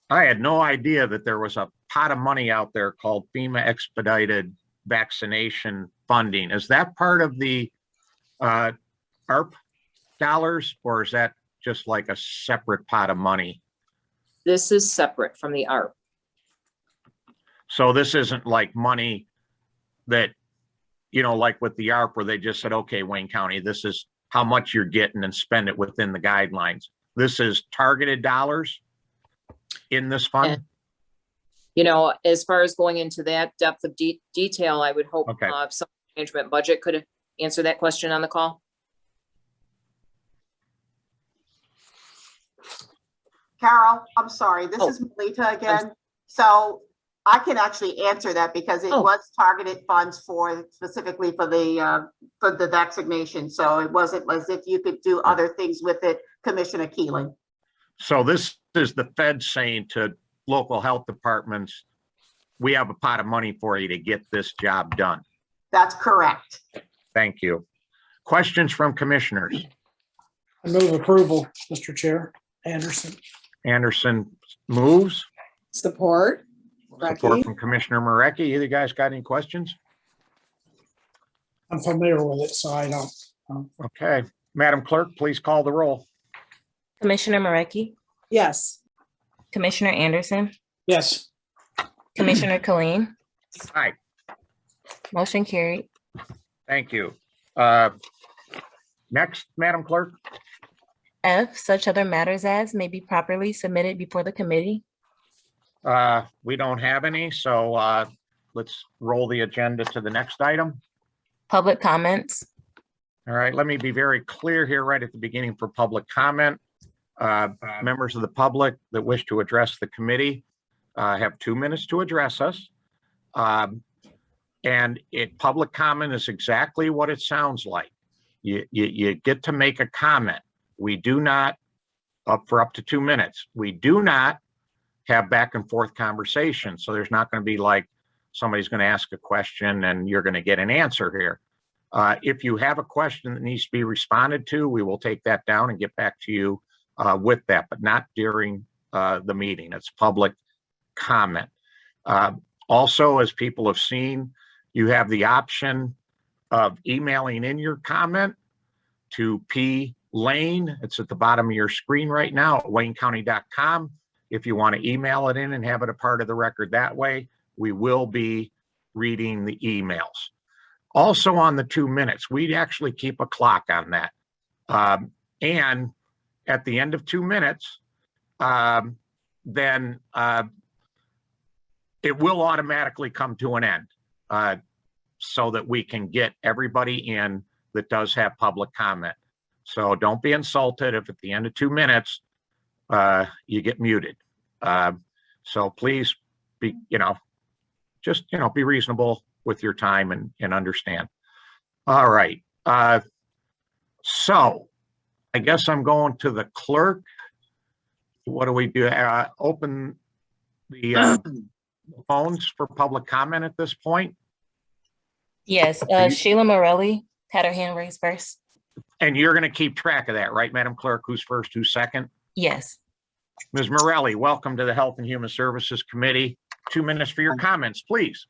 I had no idea that there was a pot of money out there called FEMA expedited vaccination funding. Is that part of the ARP dollars, or is that just like a separate pot of money? This is separate from the ARP. So this isn't like money that, like with the ARP where they just said, okay, Wayne County, this is how much you're getting and spend it within the guidelines. This is targeted dollars in this fund? As far as going into that depth of detail, I would hope some management budget could answer that question on the call. Carol, I'm sorry, this is Melita again. So I can actually answer that because it was targeted funds specifically for the vaccination. So it wasn't as if you could do other things with it, Commissioner Keeling. So this is the Fed saying to local health departments, we have a pot of money for you to get this job done. That's correct. Thank you. Questions from commissioners? I move approval, Mr. Chair. Anderson. Anderson moves. Support. Support from Commissioner Marecki. Either guys got any questions? I'm familiar with it, so I don't. Okay. Madam Clerk, please call the roll. Commissioner Marecki, Yes. Commissioner Anderson, Yes. Commissioner Colleen. Aye. Motion carried. Thank you. Next, Madam Clerk. F, such other matters as may be properly submitted before the committee. We don't have any, so let's roll the agenda to the next item. Public comments. All right, let me be very clear here right at the beginning for public comment. Members of the public that wish to address the committee have 2 minutes to address us. And public comment is exactly what it sounds like. You get to make a comment. We do not, for up to 2 minutes, we do not have back and forth conversation. So there's not going to be like somebody's going to ask a question and you're going to get an answer here. If you have a question that needs to be responded to, we will take that down and get back to you with that, but not during the meeting. It's public comment. Also, as people have seen, you have the option of emailing in your comment to P. Lane. It's at the bottom of your screen right now at waynecounty.com. If you want to email it in and have it a part of the record that way, we will be reading the emails. Also on the 2 minutes, we actually keep a clock on that. And at the end of 2 minutes, then it will automatically come to an end so that we can get everybody in that does have public comment. So don't be insulted if at the end of 2 minutes, you get muted. So please be, just, be reasonable with your time and understand. All right. So I guess I'm going to the clerk. What do we do? Open the phones for public comment at this point. Yes, Sheila Morelli had her hand raised first. And you're going to keep track of that, right, Madam Clerk? Who's first, who's second? Yes. Ms. Morelli, welcome to the Health and Human Services Committee. 2 minutes for your comments, please.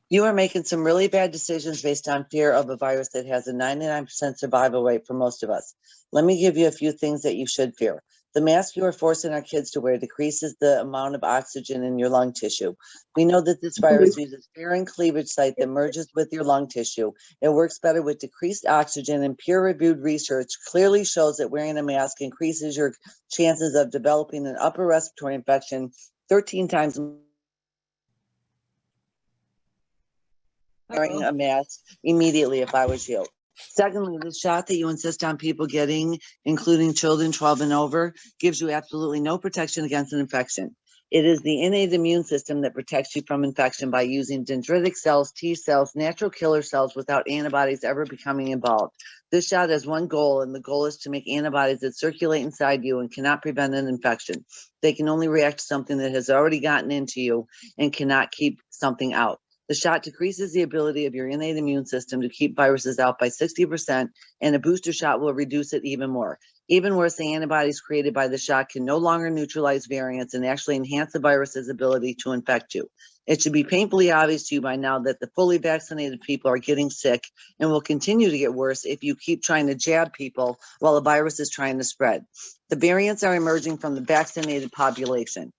You are making some really bad decisions based on fear of a virus that has a 99% survival rate for most of us. Let me give you a few things that you should fear. The mask you are forcing our kids to wear decreases the amount of oxygen in your lung tissue. We know that this virus uses furin cleavage site that merges with your lung tissue. It works better with decreased oxygen, and peer-reviewed research clearly shows that wearing a mask increases your chances of developing an upper respiratory infection 13 times wearing a mask immediately if I was you. Secondly, the shot that you insist on people getting, including children 12 and over, gives you absolutely no protection against an infection. It is the innate immune system that protects you from infection by using dendritic cells, T cells, natural killer cells without antibodies ever becoming involved. This shot has one goal, and the goal is to make antibodies that circulate inside you and cannot prevent an infection. They can only react to something that has already gotten into you and cannot keep something out. The shot decreases the ability of your innate immune system to keep viruses out by 60%, and a booster shot will reduce it even more. Even worse, the antibodies created by the shot can no longer neutralize variants and actually enhance the virus's ability to infect you. It should be painfully obvious to you by now that the fully vaccinated people are getting sick and will continue to get worse if you keep trying to jab people while the virus is trying to spread. The variants are emerging from the vaccinated population.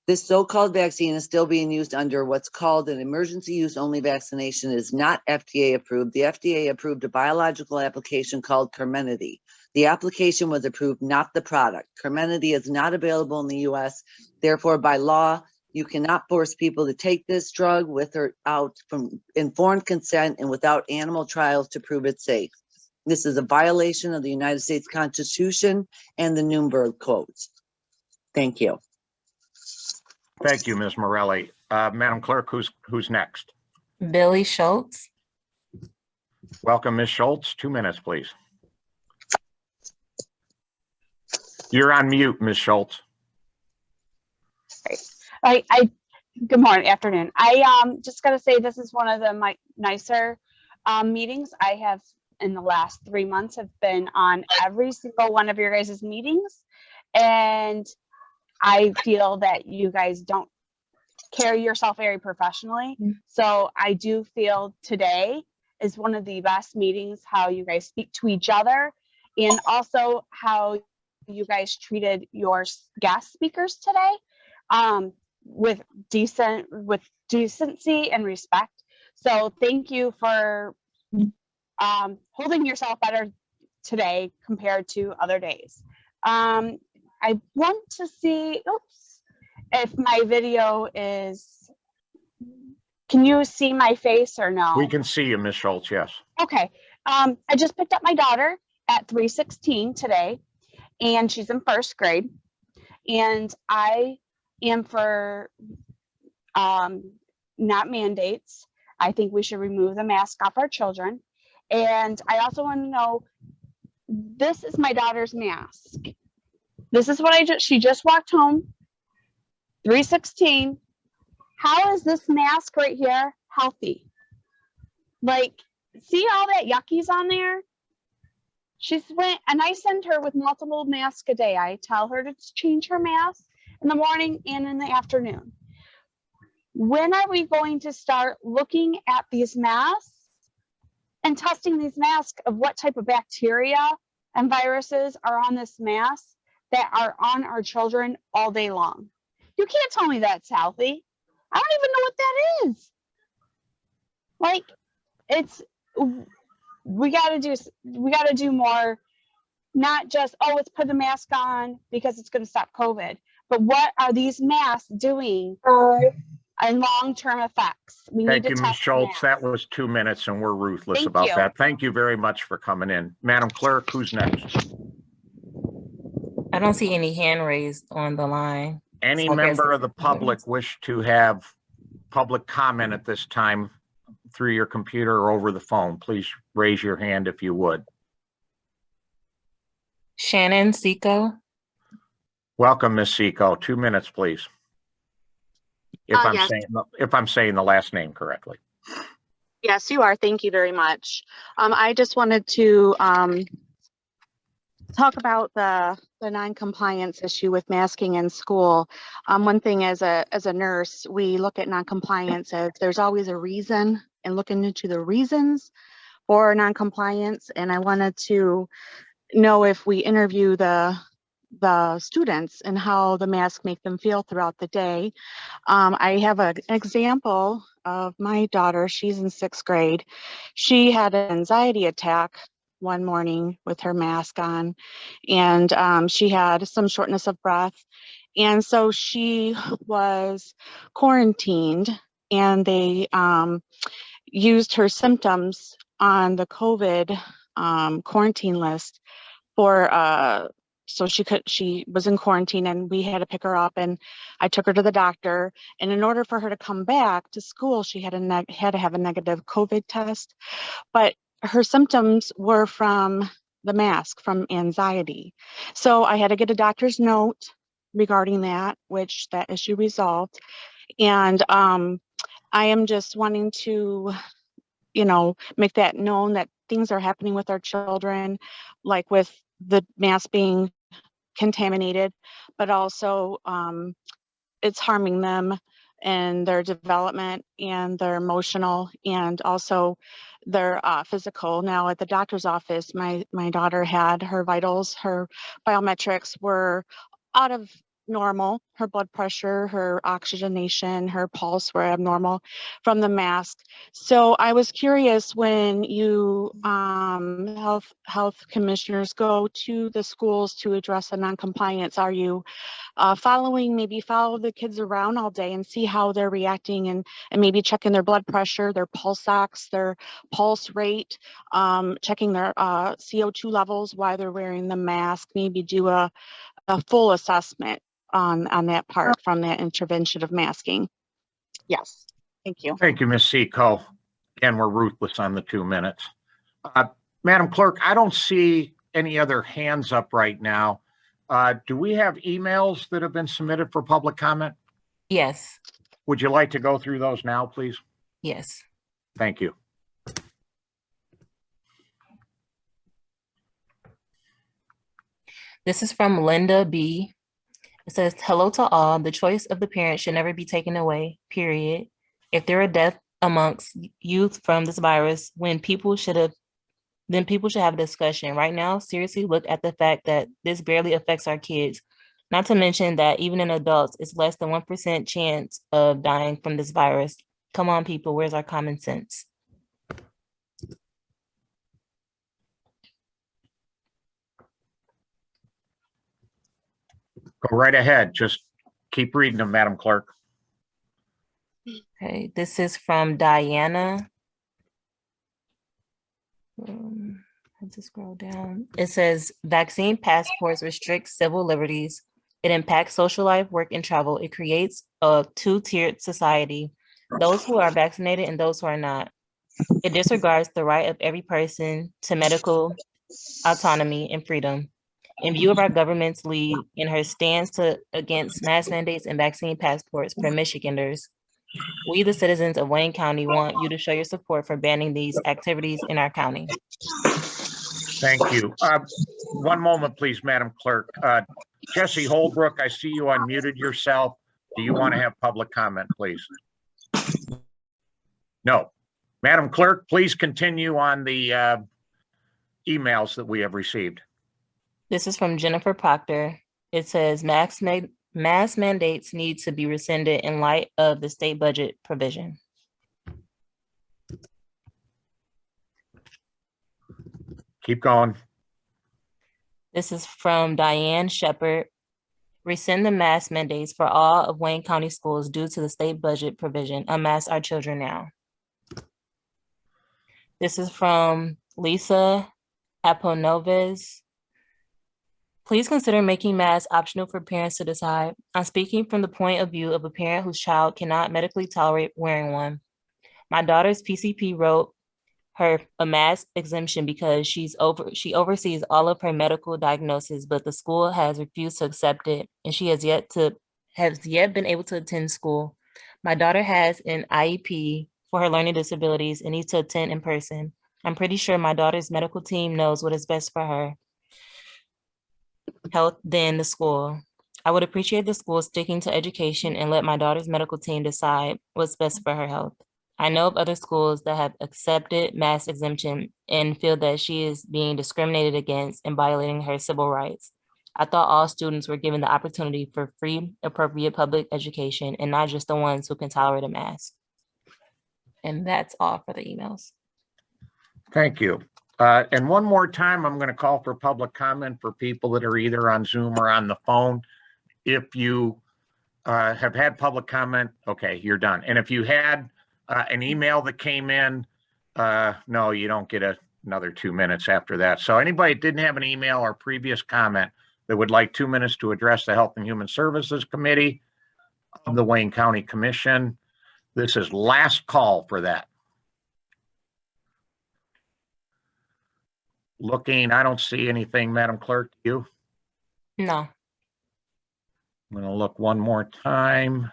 This so-called vaccine is still being used under what's called an emergency use only vaccination. It is not FDA approved. The FDA approved a biological application called Comirnaty. The application was approved, not the product. Comirnaty is not available in the US. Therefore, by law, you cannot force people to take this drug with or out from informed consent and without animal trials to prove it's safe. This is a violation of the United States Constitution and the Nuremberg Codes. Thank you. Thank you, Ms. Morelli. Madam Clerk, who's next? Billy Schultz. Welcome, Ms. Schultz. 2 minutes, please. You're on mute, Ms. Schultz. Good morning, afternoon. I just gotta say this is one of the nicer meetings I have in the last 3 months. Have been on every single one of your guys' meetings, and I feel that you guys don't carry yourself very professionally. So I do feel today is one of the best meetings, how you guys speak to each other, and also how you guys treated your guest speakers today with decency and respect. So thank you for holding yourself better today compared to other days. I want to see, if my video is, can you see my face or no? We can see you, Ms. Schultz, yes. Okay. I just picked up my daughter at 3:16 today, and she's in 1st grade. And I am for not mandates. I think we should remove the mask off our children. And I also want to know, this is my daughter's mask. This is what she just walked home, 3:16. How is this mask right here healthy? Like, see all that yuckies on there? She's went, and I send her with multiple masks a day. I tell her to change her mask in the morning and in the afternoon. When are we going to start looking at these masks and testing these masks of what type of bacteria and viruses are on this mask that are on our children all day long? You can't tell me that's healthy. I don't even know what that is. Like, we gotta do more, not just, oh, let's put the mask on because it's gonna stop COVID. But what are these masks doing and long-term effects? We Thank need you, to Ms. test Schultz. That was 2 minutes and we're ruthless Thank about you. that. Thank you very much for coming in. Madam Clerk, who's next? I don't see any hand raised on the line. Any So I guess- member of the public wish to have public comment at this time through your computer or over the phone, please raise your hand if you would. Shannon Seco. Welcome, Ms. Seco. 2 minutes, please. If Yes. I'm saying the last name correctly. Yes, you are. Thank you very much. I just wanted to talk about the non-compliance issue with masking in school. One thing as a nurse, we look at non-compliance as there's always a reason, and looking into the reasons for non-compliance. And I wanted to know if we interview the students and how the mask make them feel throughout the day. I have an example of my daughter. She's in 6th grade. She had an anxiety attack one morning with her mask on, and she had some shortness of breath. And so she was quarantined, and they used her symptoms on the COVID quarantine list for so she was in quarantine, and we had to pick her up, and I took her to the doctor. And in order for her to come back to school, she had to have a negative COVID test. But her symptoms were from the mask, from anxiety. So I had to get a doctor's note regarding that, which that issue resolved. And I am just wanting to, make that known that things are happening with our children, like with the mask being contaminated, but also it's harming them in their development and their emotional and also their physical. Now at the doctor's office, my daughter had her vitals, her biometrics were out of normal. Her blood pressure, her oxygenation, her pulse were abnormal from the mask. So I was curious, when you health commissioners go to the schools to address the non-compliance, are you follow the kids around all day and see how they're reacting, and maybe checking their blood pressure, their pulse ox, their pulse rate, checking their CO2 levels while they're wearing the mask, maybe do a full assessment on that part from that intervention of masking? Yes, thank you. Thank you, Ms. Seco. Again, we're ruthless on the 2 minutes. Madam Clerk, I don't see any other hands up right now. Do we have emails that have been submitted for public comment? Yes, Would you like to go through those now, please? yes. Thank you. This is from Linda B. It says, hello to all. The choice of the parent should never be taken away, period. If there are deaths amongst youth from this virus, then people should have a discussion. Right now, seriously look at the fact that this barely affects our kids. Not to mention that even in adults, it's less than 1% chance of dying from this virus. Come on, people, where's our common sense? Go right ahead. Just keep reading them, Madam Clerk. Okay, this is from Diana. I have to scroll down. It says, vaccine passports restrict civil liberties. It impacts social life, work, and travel. It creates a two-tiered society, those who are vaccinated and those who are not. It disregards the right of every person to medical autonomy and freedom. In view of our government's lead in her stance against mask mandates and vaccine passports for Michiganders, we, the citizens of Wayne County, want you to show your support for banning these activities in our county. Thank you. One moment, please, Madam Clerk. Jesse Holbrook, I see you unmuted yourself. Do you want to have public comment, please? No. Madam Clerk, please continue on the emails that we have received. This is from Jennifer Proctor. It says, mask mandates need to be rescinded in light of the state budget provision. Keep going. This is from Diane Shepard. Rescind the mask mandates for all of Wayne County schools due to the state budget provision. Unmask our children now. This is from Lisa Aponoves. Please consider making masks optional for parents to decide. I'm speaking from the point of view of a parent whose child cannot medically tolerate wearing one. My daughter's PCP wrote her a mask exemption because she oversees all of her medical diagnoses, but the school has refused to accept it, and she has yet been able to attend school. My daughter has an IEP for her learning disabilities and needs to attend in person. I'm pretty sure my daughter's medical team knows what is best for her health than the school. I would appreciate the school sticking to education and let my daughter's medical team decide what's best for her health. I know of other schools that have accepted mask exemption and feel that she is being discriminated against and violating her civil rights. I thought all students were given the opportunity for free, appropriate public education and not just the ones who can tolerate a mask. And that's all for the emails. Thank you. And one more time, I'm going to call for public comment for people that are either on Zoom or on the phone. If you have had public comment, okay, you're done. And if you had an email that came in, no, you don't get another 2 minutes after that. So anybody that didn't have an email or previous comment that would like 2 minutes to address the Health and Human Services Committee of the Wayne County Commission, this is last call for that. Looking, I don't see anything, Madam Clerk, you? No. I'm going to look one more time.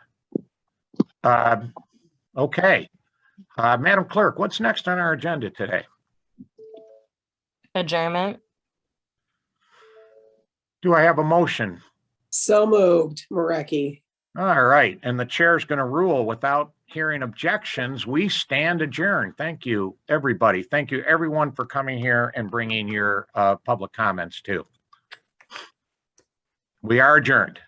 Okay. Madam Clerk, what's next on our agenda today? Adjournment. Do I have a motion? So moved, Marecki. All right, and the chair's going to rule without hearing objections. We stand adjourned. Thank you, everybody. Thank you, everyone, for coming here and bringing your public comments too. We are adjourned.